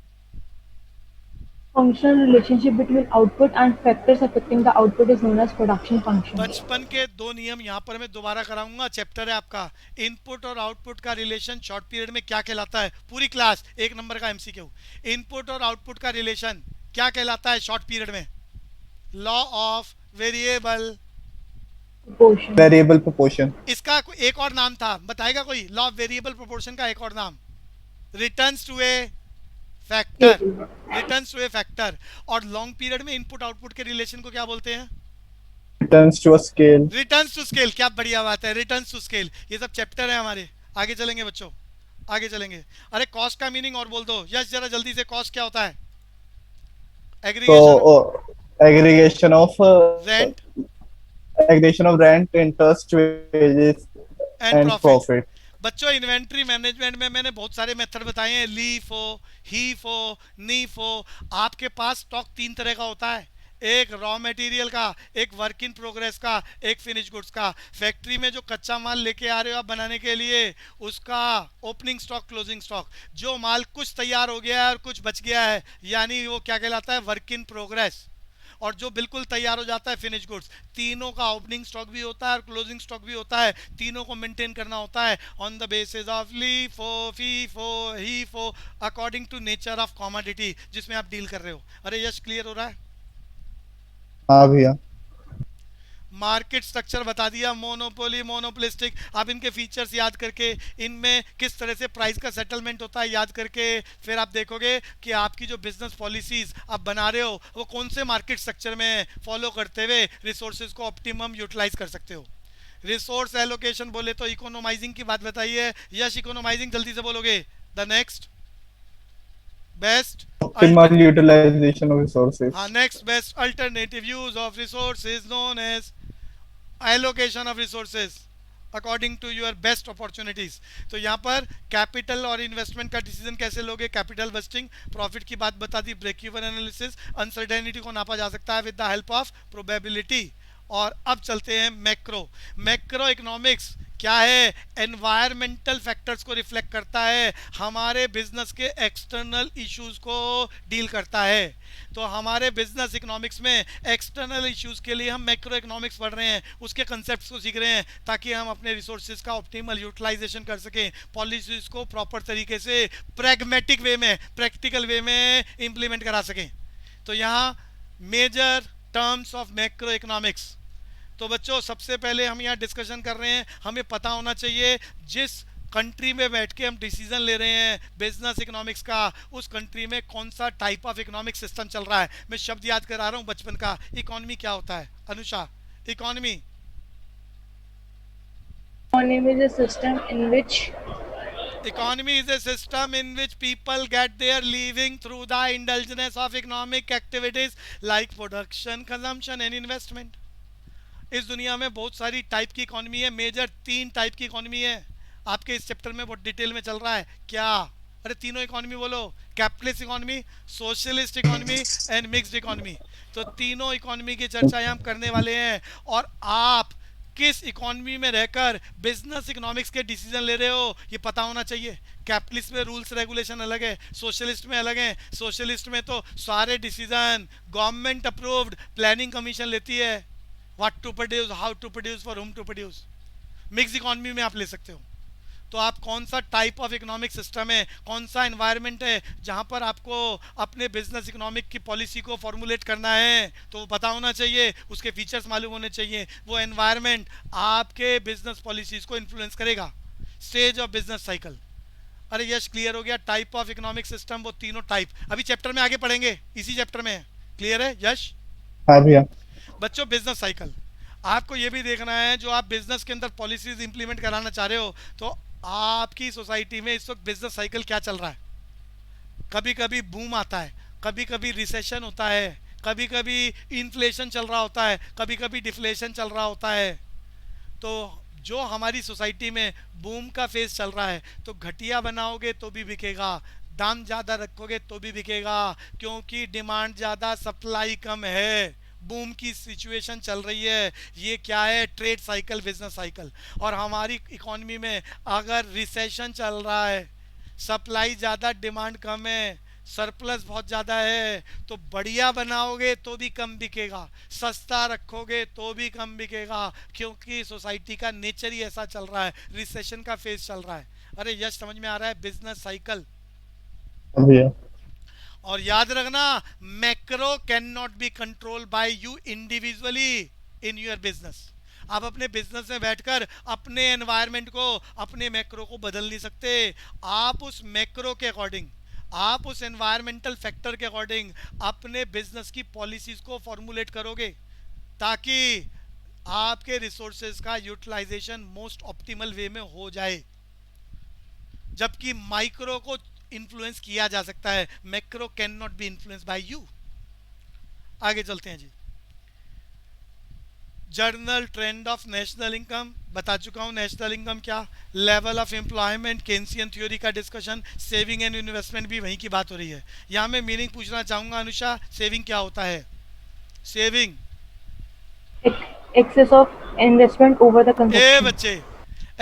Functional relationship between output and factors affecting the output is known as production function. बचपन के दो नियम यहाँ पर मैं दोबारा कराऊंगा, चैप्टर है आपका इनपुट और आउटपुट का रिलेशन शॉर्ट पीरियड में क्या कहलाता है। पूरी क्लास 1 नंबर का एमसीक्यू, इनपुट और आउटपुट का रिलेशन क्या कहलाता है शॉर्ट पीरियड में। Law of variable Proportion. Variable proportion. इसका एक और नाम था, बताएगा कोई। लॉ ऑफ वेरिएबल प्रोपोर्शन का एक और नाम, returns to a factor, returns to a factor. और लॉन्ग पीरियड में इनपुट आउटपुट के रिलेशन को क्या बोलते हैं, returns to a scale. Returns to scale. क्या बढ़िया बात है, रिटर्न्स टू स्केल। ये सब चैप्टर है हमारे, आगे चलेंगे बच्चों, आगे चलेंगे। अरे कॉस्ट का मीनिंग और बोल दो यश जरा जल्दी से। कॉस्ट क्या होता है, aggregation, aggregation of rent aggregation of rent, interest, wages and and profit. Profit. बच्चों इन्वेंट्री मैनेजमेंट में मैंने बहुत सारे मेथड बताए हैं, लीफ हो, हीफ हो, नीफ हो। आपके पास स्टॉक 3 तरह का होता है, एक रॉ मटेरियल का, एक वर्क इन प्रोग्रेस का, एक फिनिश गुड्स का। फैक्ट्री में जो कच्चा माल लेके आ रहे हो आप बनाने के लिए, उसका ओपनिंग स्टॉक, क्लोजिंग स्टॉक। जो माल कुछ तैयार हो गया है और कुछ बच गया है, यानी वो क्या कहलाता है, वर्क इन प्रोग्रेस। और जो बिल्कुल तैयार हो जाता है, फिनिश गुड्स। तीनों का ओपनिंग स्टॉक भी होता है और क्लोजिंग स्टॉक भी होता है, तीनों को मेंटेन करना होता है on the basis of LIFO, FIFO, HIFO, according to nature of commodity जिसमें आप डील कर रहे हो। अरे यश क्लियर हो रहा है। हाँ भैया। मार्केट स्ट्रक्चर बता दिया, मोनोपोली, मोनोपोलिस्टिक। आप इनके फीचर्स याद करके, इनमें किस तरह से प्राइस का सेटलमेंट होता है याद करके, फिर आप देखोगे कि आपकी जो बिजनेस पॉलिसीज आप बना रहे हो वो कौन से मार्केट स्ट्रक्चर में फॉलो करते हुए रिसोर्सेज को ऑप्टिमम यूटिलाइज कर सकते हो। रिसोर्स एलोकेशन बोले तो इकोनोमाइजिंग की बात बताइए। यश इकोनोमाइजिंग जल्दी से बोलोगे। The next best optimal utilisation of resources. हाँ, next best alternative use of resources known as allocation of resources according to your best opportunities. तो यहाँ पर कैपिटल और इन्वेस्टमेंट का डिसीजन कैसे लोगे, कैपिटल बस्टिंग, प्रॉफिट की बात बता दी, ब्रेक इवन एनालिसिस, अनसर्टेनिटी को नापा जा सकता है with the help of probability. और अब चलते हैं मैक्रो। मैक्रो इकोनॉमिक्स क्या है, एनवायरमेंटल फैक्टर्स को रिफ्लेक्ट करता है, हमारे बिजनेस के एक्सटर्नल इश्यूज को डील करता है। तो हमारे बिजनेस इकोनॉमिक्स में एक्सटर्नल इश्यूज के लिए हम मैक्रो इकोनॉमिक्स पढ़ रहे हैं, उसके कंसेप्ट्स को सीख रहे हैं ताकि हम अपने रिसोर्सेज का ऑप्टिमल यूटिलाइजेशन कर सकें, पॉलिसीज को प्रॉपर तरीके से प्रैग्मेटिक वे में, प्रैक्टिकल वे में इम्प्लीमेंट करा सकें। तो यहाँ major terms of macro economics. तो बच्चों सबसे पहले हम यहाँ डिस्कशन कर रहे हैं, हमें पता होना चाहिए जिस कंट्री में बैठ के हम डिसीजन ले रहे हैं बिजनेस इकोनॉमिक्स का, उस कंट्री में कौन सा टाइप ऑफ इकोनॉमिक सिस्टम चल रहा है। मैं शब्द याद करा रहा हूँ बचपन का। इकोनॉमी क्या होता है Anusha, economy? Economy is a system in which Economy is a system in which people get their living through the indulgence of economic activities like production, consumption and investment. इस दुनिया में बहुत सारी टाइप की इकोनॉमी है, मेजर 3 टाइप की economy है। आपके इस चैप्टर में बहुत डिटेल में चल रहा है क्या, अरे तीनों इकोनॉमी बोलो, capitalist economy, socialist economy and mixed economy. तो तीनों इकोनॉमी की चर्चा हम करने वाले हैं। और आप किस इकोनॉमी में रहकर बिजनेस इकोनॉमिक्स के डिसीजन ले रहे हो ये पता होना चाहिए। कैपिटलिस्ट में रूल्स रेगुलेशन अलग है, सोशलिस्ट में अलग है। सोशलिस्ट में तो सारे decision government approved planning commission लेती है, what to produce, how to produce, for whom to produce. Mix economy में आप ले सकते हो। तो आप कौन सा टाइप ऑफ इकोनॉमिक सिस्टम है, कौन सा एनवायरनमेंट है जहाँ पर आपको अपने बिजनेस इकोनॉमिक की पॉलिसी को फॉर्मुलेट करना है, तो वो पता होना चाहिए, उसके फीचर्स मालूम होने चाहिए। वो एनवायरनमेंट आपके बिजनेस पॉलिसीज को इन्फ्लुएंस करेगा। स्टेज ऑफ बिजनेस साइकिल, अरे यश क्लियर हो गया। टाइप ऑफ इकोनॉमिक सिस्टम, वो तीनों टाइप अभी चैप्टर में आगे पढ़ेंगे, इसी चैप्टर में है। क्लियर है यश? हाँ भैया। बच्चों बिजनेस साइकिल आपको ये भी देखना है, जो आप बिजनेस के अंदर पॉलिसीज इंप्लीमेंट कराना चाह रहे हो, तो आपकी सोसाइटी में इस वक्त बिजनेस साइकिल क्या चल रहा है। कभी कभी बूम आता है, कभी कभी रिसेशन होता है, कभी कभी इन्फ्लेशन चल रहा होता है, कभी कभी डिफ्लेशन चल रहा होता है। तो जो हमारी सोसाइटी में बूम का फेज चल रहा है, तो घटिया बनाओगे तो भी बिकेगा, दाम ज़्यादा रखोगे तो भी बिकेगा, क्योंकि डिमांड ज़्यादा सप्लाई कम है। बूम की सिचुएशन चल रही है। ये क्या है? Trade cycle, business cycle. और हमारी इकोनॉमी में अगर रिसेशन चल रहा है, सप्लाई ज़्यादा डिमांड कम है, सरप्लस बहुत ज़्यादा है, तो बढ़िया बनाओगे तो भी कम बिकेगा, सस्ता रखोगे तो भी कम बिकेगा, क्योंकि सोसाइटी का नेचर ही ऐसा चल रहा है। रिसेशन का फेज चल रहा है। अरे यश समझ में आ रहा है? Business cycle. हाँ भैया। और याद रखना, macro can not B control by you individually in your business. आप अपने बिजनेस में बैठकर अपने एनवायरनमेंट को, अपने मैक्रो को बदल नहीं सकते। आप उस मैक्रो के अकॉर्डिंग, आप उस एनवायरमेंटल फैक्टर के अकॉर्डिंग अपने बिजनेस की पॉलिसीज को फॉर्मुलेट करोगे, ताकि आपके रिसोर्सेज का यूटिलाइजेशन मोस्ट ऑप्टिमल वे में हो जाए। जबकि माइक्रो को इन्फ्लुएंस किया जा सकता है, macro can not be influence by you. आगे चलते हैं ji. General trend of national income बता चुका हूं। नेशनल इनकम क्या, level of employment, Keynesian theory का डिस्कशन, सेविंग एंड इन्वेस्टमेंट भी वहीं की बात हो रही है। यहां मैं मीनिंग पूछना चाहूंगा अनुषा, सेविंग क्या होता है? Saving Excess of investment over the a consumption. बच्चे,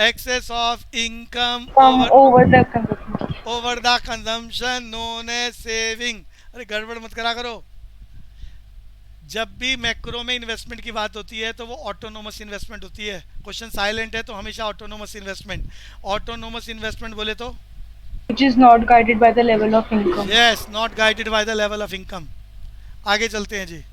excess of income Over the consumption. Over the consumption known as saving. अरे गड़बड़ मत करा करो। जब भी मैक्रो में इन्वेस्टमेंट की बात होती है तो वो ऑटोनोमस इन्वेस्टमेंट होती है। क्वेश्चन साइलेंट है तो हमेशा ऑटोनोमस इन्वेस्टमेंट। ऑटोनोमस इन्वेस्टमेंट बोले तो Which is not guided by the level of income. Yes, not guided by the level of income. आगे चलते हैं जी।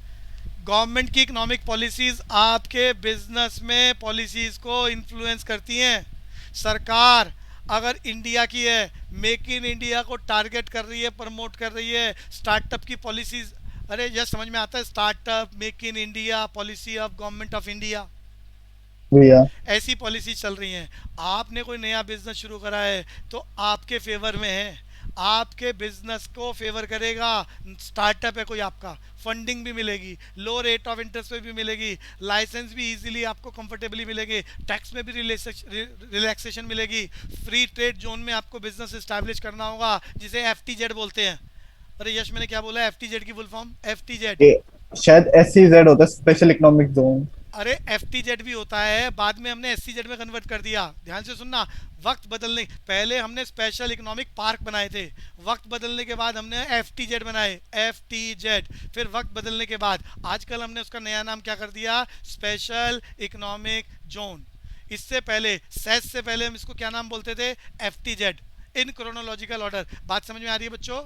गवर्नमेंट की इकोनॉमिक पॉलिसीज आपके बिजनेस में पॉलिसीज को इन्फ्लुएंस करती हैं। सरकार अगर इंडिया की है, मेक इन इंडिया को टारगेट कर रही है, प्रमोट कर रही है, स्टार्टअप की पॉलिसीज, अरे यह समझ में आता है? Startup, make in India, policy of government of India, भैया। ऐसी पॉलिसी चल रही हैं। आपने कोई नया बिजनेस शुरू करा है तो आपके फेवर में है, आपके बिजनेस को फेवर करेगा। स्टार्टअप है कोई आपका, फंडिंग भी मिलेगी, लो रेट ऑफ इंटरेस्ट पे भी मिलेगी, लाइसेंस भी इजीली आपको कंफर्टेबली मिलेगी, टैक्स में भी रिलैक्सेशन मिलेगी, फ्री ट्रेड जोन में आपको बिजनेस इस्टेब्लिश करना होगा, जिसे FTZ बोलते हैं। अरे यश मैंने क्या बोला? FTZ की फुल फॉर्म FTZ। शायद SEZ होता है, स्पेशल इकोनॉमिक जोन। अरे FTZ भी होता है, बाद में हमने SCZ में कन्वर्ट कर दिया। ध्यान से सुनना, वक्त बदलने पहले हमने स्पेशल इकोनॉमिक पार्क बनाए थे, वक्त बदलने के बाद हमने FTZ बनाए, FTZ। फिर वक्त बदलने के बाद आजकल हमने उसका नया नाम क्या कर दिया? Special economic zone. इससे पहले सेस से पहले हम इसको क्या नाम बोलते थे? FTZ, in chronological order. बात समझ में आ रही है बच्चों?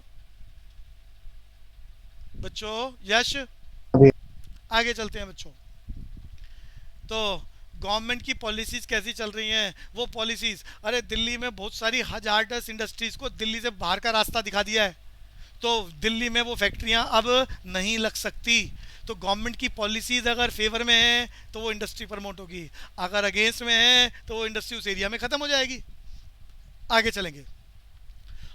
बच्चों यश आगे चलते हैं बच्चों। तो गवर्नमेंट की पॉलिसीज कैसी चल रही हैं? वो पॉलिसीज, अरे दिल्ली में बहुत सारी हजार्डस इंडस्ट्रीज को दिल्ली से बाहर का रास्ता दिखा दिया है, तो दिल्ली में वो फैक्ट्रियां अब नहीं लग सकती। तो गवर्नमेंट की पॉलिसीज अगर फेवर में है तो वो इंडस्ट्री प्रमोट होगी, अगर अगेंस्ट में है तो वो इंडस्ट्री उस एरिया में खत्म हो जाएगी। आगे चलेंगे।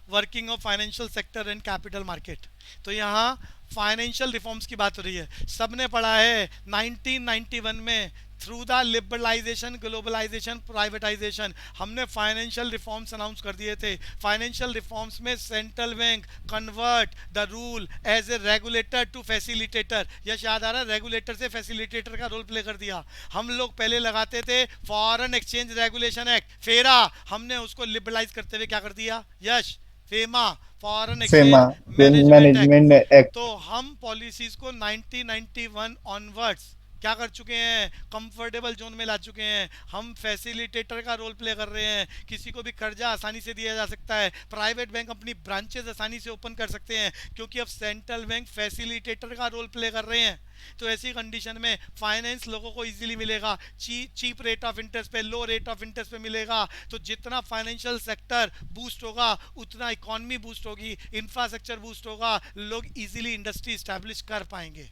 Working of financial sector and capital market. तो यहाँ फाइनेंशियल रिफॉर्म्स की बात हो रही है। सबने पढ़ा है 1991 में through the liberalisation, globalisation, privatisation, हमने फाइनेंशियल रिफॉर्म्स अनाउंस कर दिए थे। फाइनेंशियल रिफॉर्म्स में central bank convert the rule as a regulator to facilitator. Yash याद आ रहा है, रेगुलेटर से फैसिलिटेटर का रोल प्ले कर दिया। हम लोग पहले लगाते थे फॉरेन एक्सचेंज रेगुलेशन एक्ट, फेरा, हमने उसको लिबरलाइज करते हुए क्या कर दिया Yash, FEMA, foreign FEMA, exchange management Management act. Act. तो हम पॉलिसीज को 1991 ऑनवर्ड्स क्या कर चुके हैं, कंफर्टेबल जोन में ला चुके हैं। हम फैसिलिटेटर का रोल प्ले कर रहे हैं, किसी को भी कर्जा आसानी से दिया जा सकता है, प्राइवेट बैंक अपनी ब्रांचेस आसानी से ओपन कर सकते हैं, क्योंकि अब सेंट्रल बैंक फैसिलिटेटर का रोल प्ले कर रहे हैं। तो ऐसी कंडीशन में फाइनेंस लोगों को इजीली मिलेगा, चीप रेट ऑफ इंटरेस्ट पे, लो रेट ऑफ इंटरेस्ट पे मिलेगा। तो जितना फाइनेंशियल सेक्टर बूस्ट होगा उतना इकॉनमी बूस्ट होगी, इंफ्रास्ट्रक्चर बूस्ट होगा, लोग इजीली इंडस्ट्री इस्टेब्लिश कर पाएंगे।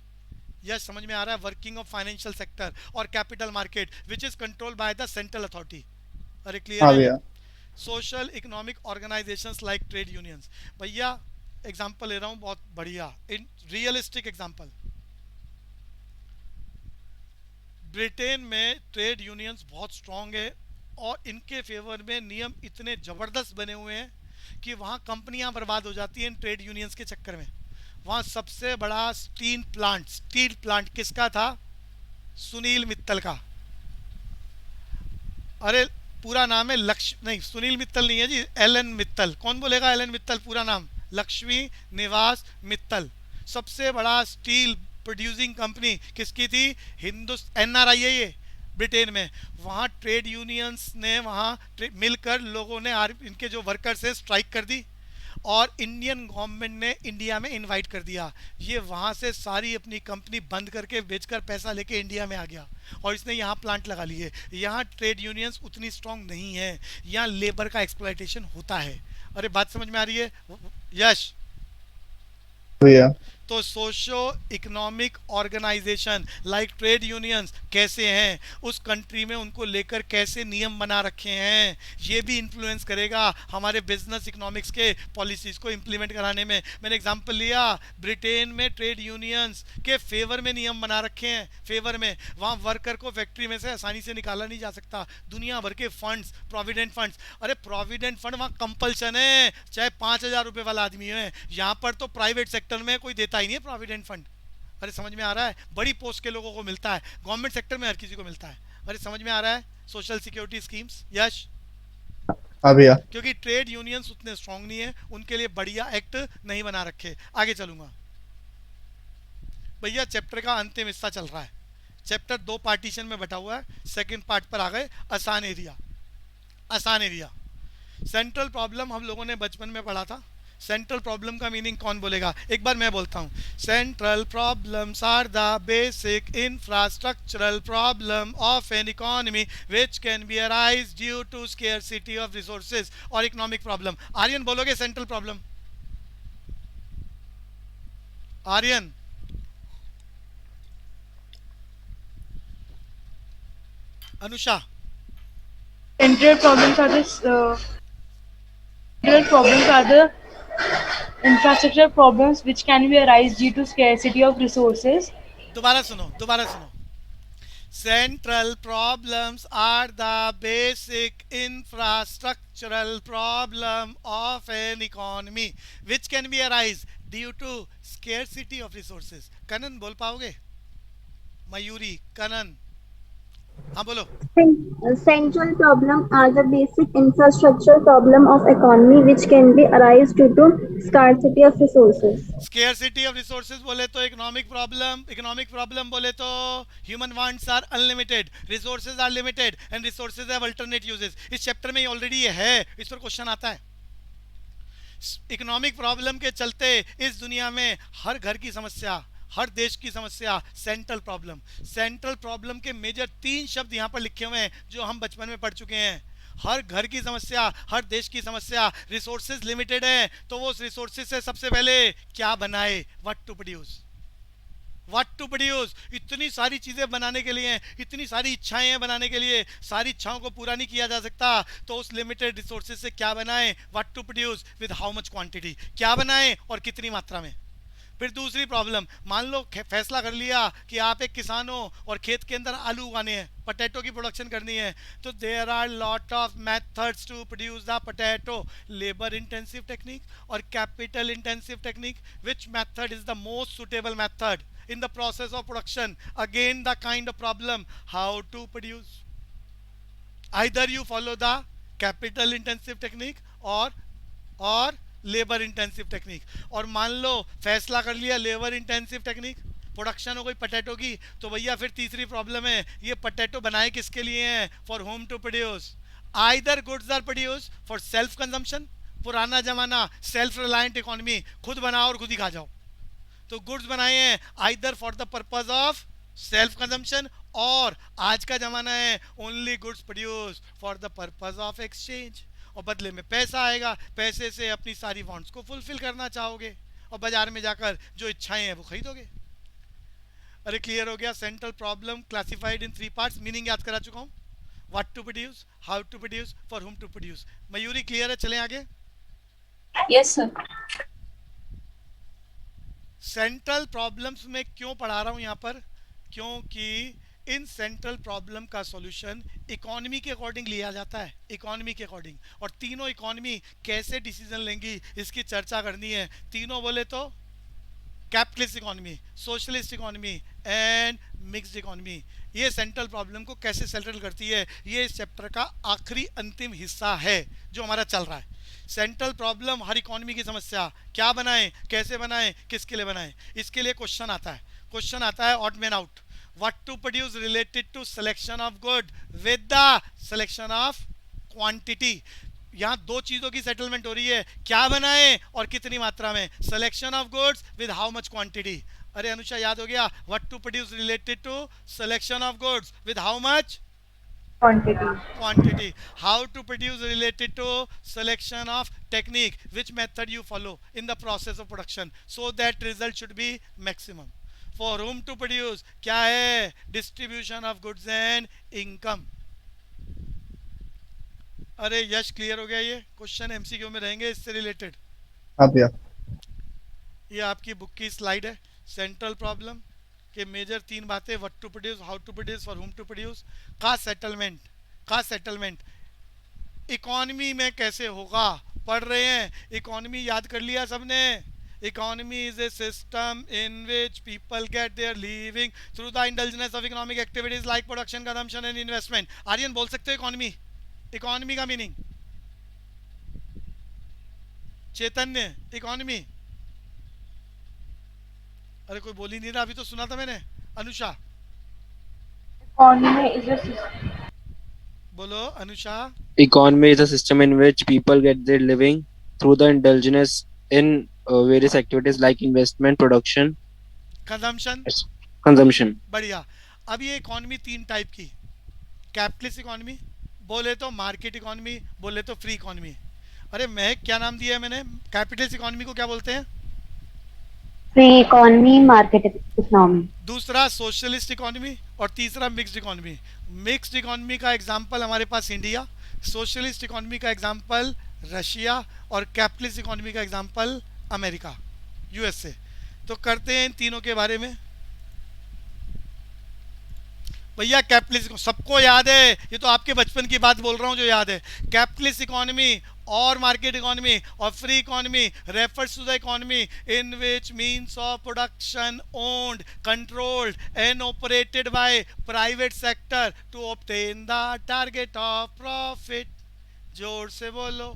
यस, समझ में आ रहा है, वर्किंग ऑफ फाइनेंशियल सेक्टर और capital market which is controlled by the central authority. अरे क्लियर हाँ है? भैया। Social economic organisations like trade unions. भैया एग्जांपल ले रहा हूँ बहुत बढ़िया, इन रियलिस्टिक एग्जांपल। ब्रिटेन में ट्रेड यूनियंस बहुत स्ट्रांग है और इनके फेवर में नियम इतने ज़बरदस्त बने हुए हैं कि वहाँ कंपनियाँ बर्बाद हो जाती हैं इन ट्रेड यूनियंस के चक्कर में। वहाँ सबसे बड़ा स्टील प्लांट किसका था? सुनील मित्तल का। अरे पूरा नाम है नहीं, सुनील मित्तल नहीं है जी, एलन मित्तल। कौन बोलेगा एलन मित्तल पूरा नाम? लक्ष्मी निवास मित्तल। सबसे बड़ा स्टील प्रोड्यूसिंग कंपनी किसकी थी? NRI है ये, ब्रिटेन में। वहाँ ट्रेड यूनियंस ने वहाँ मिलकर लोगों ने इनके जो वर्कर्स है स्ट्राइक कर दी और इंडियन गवर्नमेंट ने इंडिया में इनवाइट कर दिया। ये वहाँ से सारी अपनी कंपनी बंद करके बेचकर पैसा लेके इंडिया में आ गया और इसने यहाँ प्लांट लगा लिए। यहाँ ट्रेड यूनियंस उतनी स्ट्रांग नहीं है, यहाँ लेबर का एक्सप्लॉयटेशन होता है। अरे बात समझ में आ रही है यश? भैया तो socio economic organisation like trade unions कैसे हैं, उस कंट्री में उनको लेकर कैसे नियम बना रखे हैं, ये भी इन्फ्लुएंस करेगा हमारे बिजनेस इकोनॉमिक्स के पॉलिसीज को इम्प्लीमेंट कराने में। मैंने एग्जांपल लिया, ब्रिटेन में ट्रेड यूनियंस के फेवर में नियम बना रखे हैं, फेवर में। वहाँ वर्कर को फैक्ट्री में से आसानी से निकाला नहीं जा सकता। दुनिया भर के फंड्स, प्रोविडेंट फंड्स, अरे प्रोविडेंट फंड वहाँ कंपल्सन है, चाहे 5,000 रुपये वाला आदमी है। यहाँ पर तो प्राइवेट सेक्टर में कोई देता ही नहीं है प्रोविडेंट फंड। अरे समझ में आ रहा है? बड़ी पोस्ट के लोगों को मिलता है, गवर्नमेंट सेक्टर में हर किसी को मिलता है। अरे समझ में आ रहा है? सोशल सिक्योरिटी स्कीम्स यश? हाँ भैया। क्योंकि ट्रेड यूनियंस उतने स्ट्रांग नहीं है, उनके लिए बढ़िया एक्ट नहीं बना रखे। आगे चलूंगा भैया, चैप्टर का अंतिम हिस्सा चल रहा है। चैप्टर 2 पार्टीशन में बटा हुआ है। सेकंड पार्ट पर आ गए, आसान एरिया। आसान एरिया सेंट्रल प्रॉब्लम हम लोगों ने बचपन में पढ़ा था। सेंट्रल प्रॉब्लम का मीनिंग कौन बोलेगा? एक बार मैं बोलता हूँ। Central problems are the basic infrastructural problem of an economy which can be arise due to scarcity of resources और इकोनॉमिक प्रॉब्लम। आर्यन बोलोगे central problem? Aryan? Anusha? Central problems are the infrastructure problems which can be arise due to scarcity of resources. दोबारा सुनो, दोबारा सुनो। Central problems are the basic infrastructural problem of an economy which can be arise due to scarcity of resources. Kanan बोल पाओगे? मयूरी, कनन, हाँ बोलो। Central problem are the basic infrastructure problem of economy which can be arise due to scarcity of resources. Scarcity of resources बोले तो economic problem बोले तो human wants are unlimited, resources are limited and resources have alternate uses. इस chapter में already ये है, इस पर क्वेश्चन आता है। इकोनॉमिक प्रॉब्लम के चलते इस दुनिया में हर घर की समस्या, हर देश की समस्या सेंट्रल प्रॉब्लम। सेंट्रल प्रॉब्लम के मेजर 3 शब्द यहाँ पर लिखे हुए हैं जो हम बचपन में पढ़ चुके हैं। हर घर की समस्या, हर देश की समस्या, रिसोर्सेज लिमिटेड है तो वो उस रिसोर्सेज से सबसे पहले क्या बनाए? What to produce, what to produce. इतनी सारी चीज़ें बनाने के लिए, इतनी सारी इच्छाएं हैं बनाने के लिए, सारी इच्छाओं को पूरा नहीं किया जा सकता तो उस लिमिटेड रिसोर्सेज से क्या बनाएं? What to produce with how much quantity. क्या बनाएं और कितनी मात्रा में। फिर दूसरी प्रॉब्लम, मान लो फैसला कर लिया कि आप एक किसान हो और खेत के अंदर आलू उगाने हैं, पोटैटो की प्रोडक्शन करनी है, तो there are lot of methods to produce the potato, labour intensive technique और capital intensive technique, which method is the most suitable method in the process of production? Again the kind of problem, how to produce. Either you follow the capital intensive technique or labour intensive technique. और मान लो फैसला कर लिया labour intensive technique, production हो गई potato की, तो भैया फिर तीसरी प्रॉब्लम है, ये पोटैटो बनाए किसके लिए हैं? For whom to produce. Either goods are produce for self consumption, पुराना जमाना सेल्फ रिलायंट इकोनॉमी, खुद बनाओ और खुद ही खा जाओ, तो गुड्स बनाए हैं either for the purpose of self consumption, और आज का जमाना है only goods produce for the purpose of exchange, और बदले में पैसा आएगा, पैसे से अपनी सारी वांट्स को फुलफिल करना चाहोगे और बाजार में जाकर जो इच्छाएं हैं वो खरीदोगे। अरे क्लियर हो गया? Central problem classified in 3 parts, meaning याद करा चुका हूँ, what to produce, how to produce, for whom to produce. Mayuri clear है? चलें आगे। Yes, sir. सेंट्रल प्रॉब्लम्स में क्यों पढ़ा रहा हूँ यहाँ पर? क्योंकि इन सेंट्रल प्रॉब्लम का सॉल्यूशन इकोनॉमी के अकॉर्डिंग लिया जाता है, इकोनॉमी के अकॉर्डिंग, और तीनों इकोनॉमी कैसे डिसीजन लेंगी इसकी चर्चा करनी है। तीनों बोले तो capitalist economy, socialist economy and mixed economy, ये सेंट्रल प्रॉब्लम को कैसे सेटल करती है, ये इस चैप्टर का आखिरी अंतिम हिस्सा है जो हमारा चल रहा है। सेंट्रल प्रॉब्लम, हर इकोनॉमी की समस्या, क्या बनाएं, कैसे बनाएं, किसके लिए बनाएं, इसके लिए क्वेश्चन आता है। क्वेश्चन आता है odd man out, what to produce related to selection of good with the selection of quantity. यहाँ दो चीजों की सेटलमेंट हो रही है, क्या बनाएं और कितनी मात्रा में, selection of goods with how much quantity. अरे अनुषा याद हो गया, what to produce related to selection of goods with how much quantity. How to produce related to selection of technique, which method you follow in the process of production so that result should be maximum. For whom to produce, क्या है, distribution of goods and income. अरे यश clear हो गया? ये question MCQ में रहेंगे इससे related. हाँ भैया। ये आपकी बुक की स्लाइड है, सेंट्रल प्रॉब्लम के मेजर 3 बातें, what to produce, how to produce, for whom to produce, का सेटलमेंट इकोनॉमी में कैसे होगा, पढ़ रहे हैं। इकोनॉमी याद कर लिया सबने? Economy is a system in which people get their living through the indulgence of economic activities like production, consumption and investment. Aryan बोल सकते हो इकोनॉमी, इकोनॉमी का मीनिंग? चैतन्य, इकोनॉमी? अरे कोई बोल ही नहीं रहा, अभी तो सुना था मैंने। Anusha Economy is a system. बोलो Anusha. Economy is a system in which people get their living through the indulgence in various activities like investment, production, consumption, consumption. बढ़िया। अब ये इकोनॉमी 3 टाइप की, कैपिटलिस्ट इकोनॉमी बोले तो, मार्केट इकोनॉमी बोले तो, free economy. अरे महक क्या नाम दिया है मैंने? कैपिटलिस्ट इकोनॉमी को क्या बोलते हैं? Free economy, market economy. दूसरा सोशलिस्ट इकोनॉमी, और तीसरा मिक्स्ड इकोनॉमी। मिक्स्ड इकोनॉमी का एग्जांपल हमारे पास इंडिया, सोशलिस्ट इकोनॉमी का एग्जांपल रशिया, और कैपिटलिस्ट इकोनॉमी का एग्जांपल अमेरिका, यूएसए। तो करते हैं इन तीनों के बारे में। भैया कैपिटलिस्ट सबको याद है, ये तो आपके बचपन की बात बोल रहा हूँ जो याद है। कैपिटलिस्ट इकोनॉमी और मार्केट इकोनॉमी और free economy refers to the economy in which means of production owned, controlled and operated by private sector to obtain the target of profit. जोर से बोलो।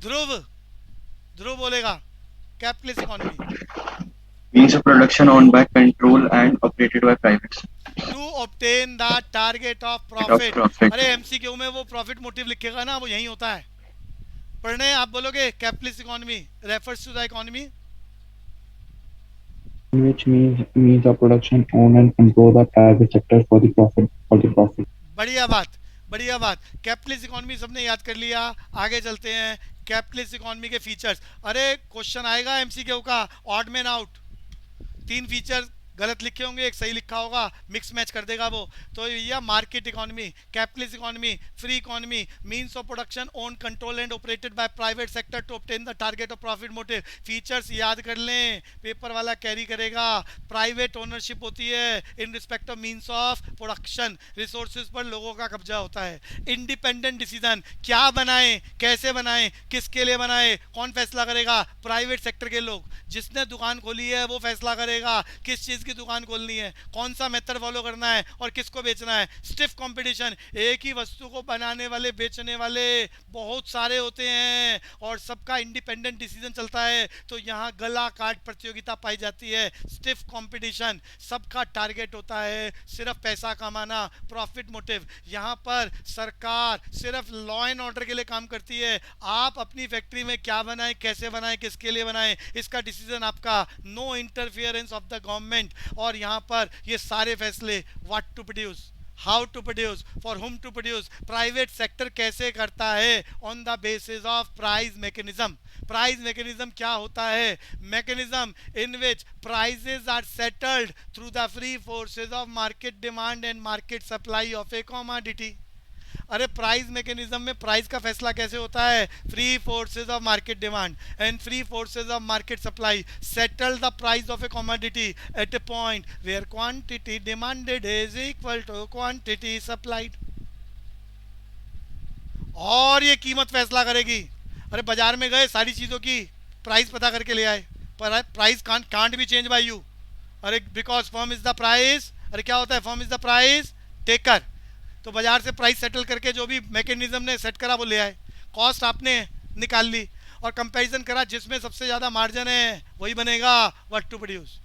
ध्रुव बोलेगा capitalist economy means of production owned by, control and operated by private sector. To obtain the target of Profit. Profit. अरे MCQ में वो profit motive लिखेगा ना, वो यही होता है। पढ़ने आप बोलोगे capitalist economy refers to the economy which means of production owned and controlled by private sector for the profit. बढ़िया बात। कैपिटलिस्ट इकोनॉमी सबने याद कर लिया। आगे चलते हैं कैपिटलिस्ट इकोनॉमी के फीचर्स। अरे क्वेश्चन आएगा एमसीक्यू का, ऑड मैन आउट। 3 फीचर गलत लिखे होंगे, एक सही लिखा होगा, मिक्स मैच कर देगा वो। तो या market economy, capitalist economy, free economy, means of production own control and operated by private sector to obtain the target of profit motive. Features याद कर लें, पेपर वाला कैरी करेगा। प्राइवेट ओनरशिप होती है in respect of means of production, resources पर लोगों का कब्जा होता है। इंडिपेंडेंट डिसीजन, क्या बनाएं, कैसे बनाएं, किसके लिए बनाएं, कौन फैसला करेगा? प्राइवेट सेक्टर के लोग। जिसने दुकान खोली है वो फैसला करेगा किस चीज़ की दुकान खोलनी है, कौन सा मेथड फॉलो करना है और किसको बेचना है। स्टिफ कंपटीशन, एक ही वस्तु को बनाने वाले बेचने वाले बहुत सारे होते हैं और सबका इंडिपेंडेंट डिसीजन चलता है, तो यहाँ गला काट प्रतियोगिता पाई जाती है। स्टिफ कंपटीशन, सबका टारगेट होता है सिर्फ पैसा कमाना, प्रॉफिट मोटिव। यहाँ पर सरकार सिर्फ लॉ एंड ऑर्डर के लिए काम करती है। आप अपनी फैक्ट्री में क्या बनाएं, कैसे बनाएं, किसके लिए बनाएं, इसका डिसीजन आपका। No interference of the government. और यहाँ पर ये सारे फैसले what to produce, how to produce, for whom to produce, private sector कैसे करता है, on the basis of price mechanism. Price mechanism क्या होता है? Mechanism in which prices are settled through the free forces of market demand and market supply of a commodity. अरे price mechanism में price का फैसला कैसे होता है? Free forces of market demand and free forces of market supply settle the price of a commodity at a point where quantity demanded is equal to quantity supplied. और ये कीमत फैसला करेगी। अरे बाजार में गए, सारी चीज़ों की प्राइस पता करके ले आए, पर price can't be change by you. अरे because firm is the price, अरे क्या होता है? Firm is the price taker. तो बाजार से प्राइस सेटल करके जो भी मैकेनिज्म ने सेट करा वो ले आए, कॉस्ट आपने निकाल ली और कंपैरिजन करा, जिसमें सबसे ज़्यादा मार्जिन है वही बनेगा व्हाट टू प्रोड्यूस।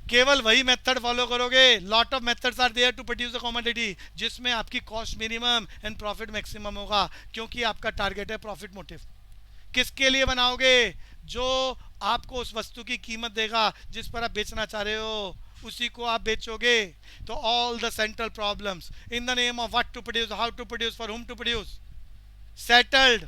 केवल वही मेथड फॉलो करोगे। Lot of methods are there to produce a commodity, जिसमें आपकी cost minimum and profit maximum होगा, क्योंकि आपका टारगेट है प्रॉफिट मोटिव। किसके लिए बनाओगे? जो आपको उस वस्तु की कीमत देगा जिस पर आप बेचना चाह रहे हो, उसी को आप बेचोगे। तो all the central problems in the name of what to produce, how to produce, for whom to produce, settled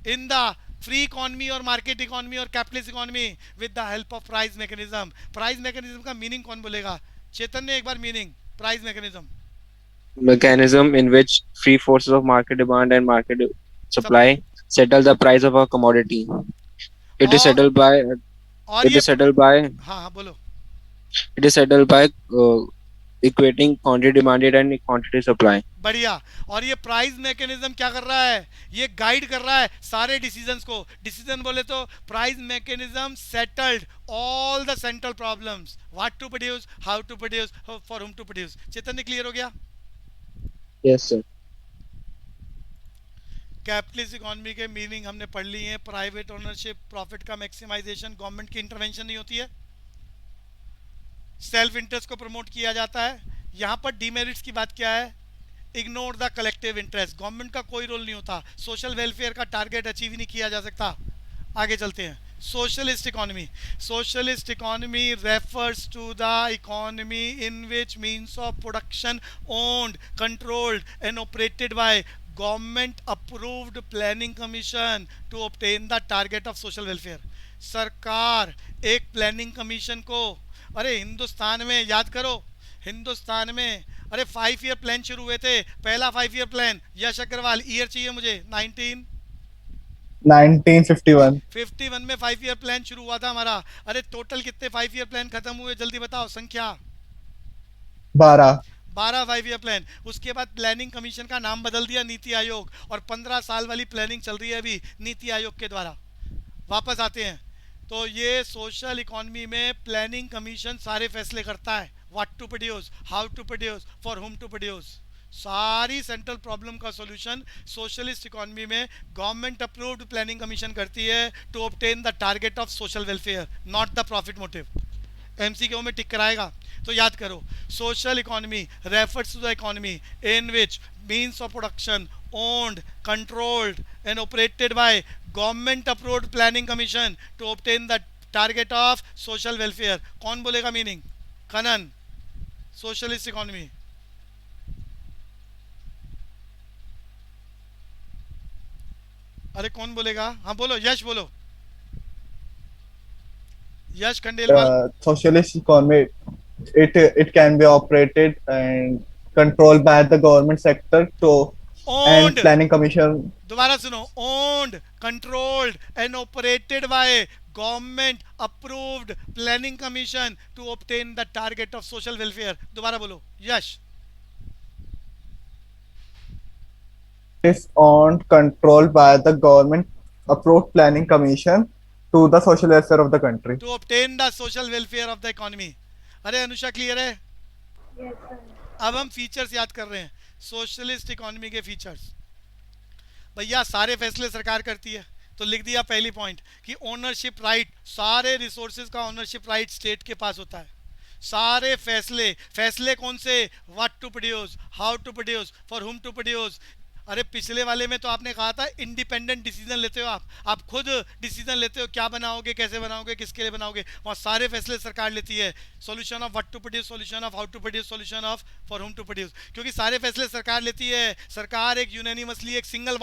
in the free economy और मार्केट इकोनॉमी और capitalist economy with the help of price mechanism. Price mechanism का meaning कौन बोलेगा? चेतन ने एक बार meaning price mechanism. Mechanism in which free forces of market demand and market supply settle the price of a commodity. It is और- settled by और it ये is settled by हाँ हाँ बोलो। it is settled by equating quantity demanded and quantity supply. बढ़िया। और ये price mechanism क्या कर रहा है? ये गाइड कर रहा है सारे डिसीजंस को। डिसीजन बोले तो price mechanism settled all the central problems, what to produce, how to produce, for whom to produce. Chetan, clear हो गया? Yes, sir. कैपिटलिस्ट इकोनॉमी के मीनिंग हमने पढ़ ली है। प्राइवेट ओनरशिप, प्रॉफिट का मैक्सिमाइजेशन, गवर्नमेंट की इंटरवेंशन नहीं होती है, सेल्फ इंटरेस्ट को प्रमोट किया जाता है। यहाँ पर डीमेरिट्स की बात क्या है? Ignore the collective interest, government का कोई रोल नहीं होता, सोशल वेलफेयर का टारगेट अचीव ही नहीं किया जा सकता। आगे चलते हैं। Socialist economy. Socialist economy refers to the economy in which means of production owned, controlled and operated by government approved planning commission to obtain the target of social welfare. सरकार एक planning commission को, अरे हिंदुस्तान में याद करो, हिंदुस्तान में अरे 5 year plan शुरू हुए थे। पहला 5 ईयर प्लान, यश अग्रवाल, ईयर चाहिए मुझे, 1951। 51 में 5 ईयर प्लान शुरू हुआ था हमारा। अरे टोटल कितने 5 ईयर प्लान खत्म हुए, जल्दी बताओ संख्या। 12। 12 5 ईयर प्लान। उसके बाद प्लानिंग कमीशन का नाम बदल दिया नीति आयोग, और 15 साल वाली प्लानिंग चल रही है अभी नीति आयोग के द्वारा। वापस आते हैं, तो ये सोशल इकोनॉमी में प्लानिंग कमीशन सारे फैसले करता है, what to produce, how to produce, for whom to produce. सारी सेंट्रल प्रॉब्लम का सॉल्यूशन सोशलिस्ट इकोनॉमी में गवर्नमेंट अप्रूव्ड प्लानिंग कमीशन करती है to obtain the target of social welfare, not the profit motive. MCQ में tick कराएगा तो याद करो, social economy refers to the economy in which means of production owned, controlled and operated by government approved planning commission to obtain the target of social welfare. कौन बोलेगा meaning? Kanan, socialist economy. अरे कौन बोलेगा? हाँ बोलो, यश बोलो। यश Khandelwal. Socialist economy, it can be operated and controlled by the government sector to and Owned. planning commission. दोबारा सुनो. Owned, controlled and operated by government approved planning commission to obtain the target of social welfare. दोबारा बोलो यश. Is owned, controlled by the government approved planning commission to the social welfare of the country. To obtain the social welfare of the economy. अरे Anusha clear है? Yes, sir. अब हम features याद कर रहे हैं, सोशलिस्ट इकोनॉमी के फीचर्स. भैया सारे फैसले सरकार करती है, तो लिख दिया पहली पॉइंट कि ओनरशिप राइट, सारे रिसोर्सेज का ओनरशिप राइट स्टेट के पास होता है. सारे फैसले कौन से? What to produce, how to produce, for whom to produce. अरे पिछले वाले में तो आपने कहा था इंडिपेंडेंट डिसीजन लेते हो, आप खुद डिसीजन लेते हो क्या बनाओगे, कैसे बनाओगे, किसके लिए बनाओगे. वहाँ सारे फैसले सरकार लेती है. Solution of what to produce, solution of how to produce, solution of for whom to produce. क्योंकि सारे फैसले सरकार लेती है. सरकार एक यूनानिमसली एक सिंगल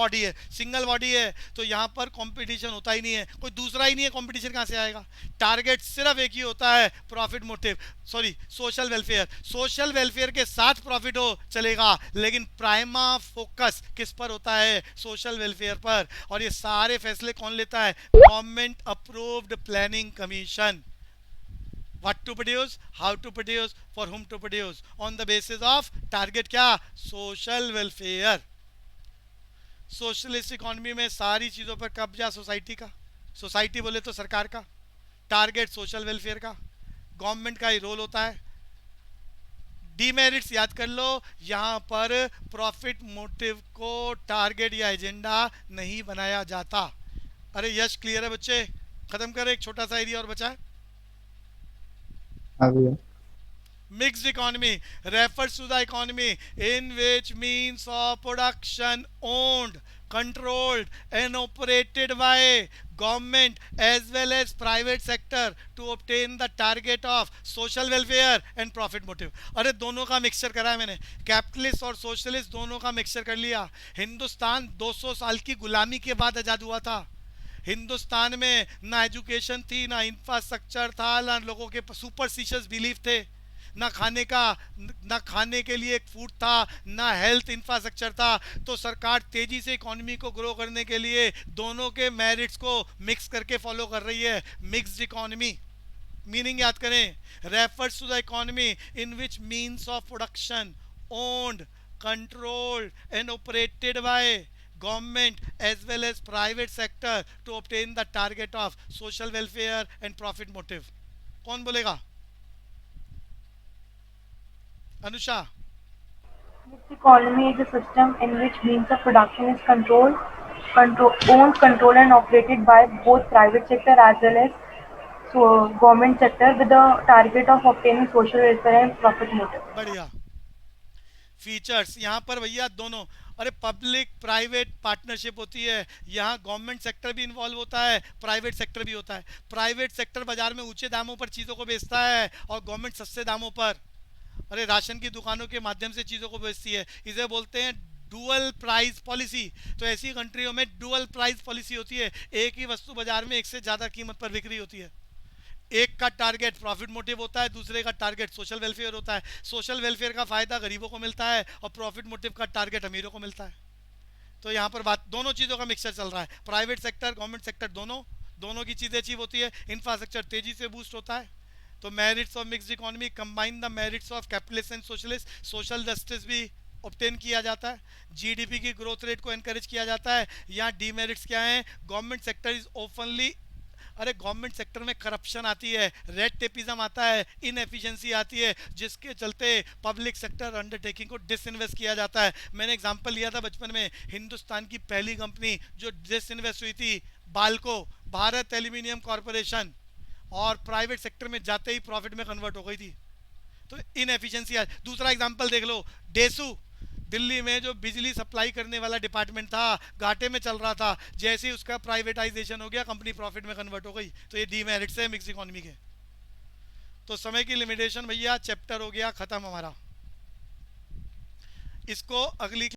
बॉडी है, तो यहाँ पर कंपटीशन होता ही नहीं है, कोई दूसरा ही नहीं है. कंपटीशन कहाँ से आएगा? टारगेट सिर्फ एक ही होता है, profit motive, sorry social welfare. Social welfare के साथ प्रॉफिट हो चलेगा, लेकिन प्राइमा फोकस किस पर होता है? सोशल वेलफेयर पर. और ये सारे फैसले कौन लेता है? Government approved planning commission. What to produce, how to produce, for whom to produce, on the basis of target क्या? Social welfare. सोशलिस्ट इकोनॉमी में सारी चीज़ों पर कब्जा सोसाइटी का. सोसाइटी बोले तो सरकार का, टारगेट सोशल वेलफेयर का, गवर्नमेंट का ही रोल होता है. डीमेरिट्स याद कर लो, यहाँ पर प्रॉफिट मोटिव को टारगेट या एजेंडा नहीं बनाया जाता. अरे यश क्लियर है बच्चे? खत्म करें, एक छोटा सा एरिया और बचा है. Mixed economy refers to the economy in which means of production owned, controlled and operated by government as well as private sector to obtain the target of social welfare and profit motive. अरे दोनों का mixture करा है मैंने, capitalist और socialist दोनों का mixture कर लिया. हिंदुस्तान 200 साल की गुलामी के बाद आज़ाद हुआ था. हिंदुस्तान में ना एजुकेशन थी, ना इंफ्रास्ट्रक्चर था, ना लोगों के सुपरस्टिशियस बिलीफ थे, ना खाने के लिए फूड था, ना हेल्थ इंफ्रास्ट्रक्चर था. तो सरकार तेजी से इकोनॉमी को ग्रो करने के लिए दोनों के मेरिट्स को मिक्स करके फॉलो कर रही है. मिक्स्ड इकोनॉमी मीनिंग याद करें, refers to the economy in which means of production owned, controlled and operated by government as well as private sector to obtain the target of social welfare and profit motive. कौन बोलेगा? Anusha. Mixed economy is a system in which means of production is owned, controlled and operated by both private sector as well as government sector with the target of obtaining social welfare and profit motive. बढ़िया. Features यहाँ पर भैया दोनों, अरे public private partnership होती है. यहाँ government sector भी इन्वॉल्व होता है, प्राइवेट सेक्टर भी होता है. प्राइवेट सेक्टर बाजार में ऊंचे दामों पर चीज़ों को बेचता है और गवर्नमेंट सस्ते दामों पर, अरे राशन की दुकानों के माध्यम से चीज़ों को बेचती है. इसे बोलते हैं डुअल प्राइस पॉलिसी. तो ऐसी कंट्रियों में डुअल प्राइस पॉलिसी होती है, एक ही वस्तु बाजार में एक से ज़्यादा कीमत पर बिक्री होती है. एक का टारगेट प्रॉफिट मोटिव होता है, दूसरे का टारगेट सोशल वेलफेयर होता है. सोशल वेलफेयर का फायदा गरीबों को मिलता है और प्रॉफिट मोटिव का टारगेट अमीरों को मिलता है. तो यहाँ पर बात दोनों चीज़ों का मिक्सचर चल रहा है. प्राइवेट सेक्टर गवर्नमेंट सेक्टर दोनों की चीज़ें अचीव होती है. इंफ्रास्ट्रक्चर तेजी से बूस्ट होता है. तो merits of mixed economy combine the merits of capitalist and socialist. Social justice भी ऑब्टेन किया जाता है. जीडीपी की ग्रोथ रेट को एनकरेज किया जाता है. यहाँ डीमेरिट्स क्या हैं? गवर्नमेंट सेक्टर इज ओपनली, अरे गवर्नमेंट सेक्टर में करप्शन आती है, रेड टेपिज्म आता है, इनएफिशिएंसी आती है, जिसके चलते पब्लिक सेक्टर अंडरटेकिंग को डिसइन्वेस्ट किया जाता है. मैंने एग्जांपल लिया था बचपन में, हिंदुस्तान की पहली कंपनी जो डिसइन्वेस्ट हुई थी बाल्को, भारत एल्यूमिनियम कॉरपोरेशन, और प्राइवेट सेक्टर में जाते ही प्रॉफिट में कन्वर्ट हो गई थी. तो इनएफिशिएंसी. दूसरा एग्जाम्पल देख लो, डेसू, दिल्ली में जो बिजली सप्लाई करने वाला डिपार्टमेंट था, घाटे में चल रहा था, जैसे ही उसका प्राइवेटाइजेशन हो गया कंपनी प्रॉफिट में कन्वर्ट हो गई. तो ये डीमेरिट्स है मिक्स इकोनॉमी के. तो समय की लिमिटेशन भैया, चैप्टर हो गया खत्म हमारा. इसको अगली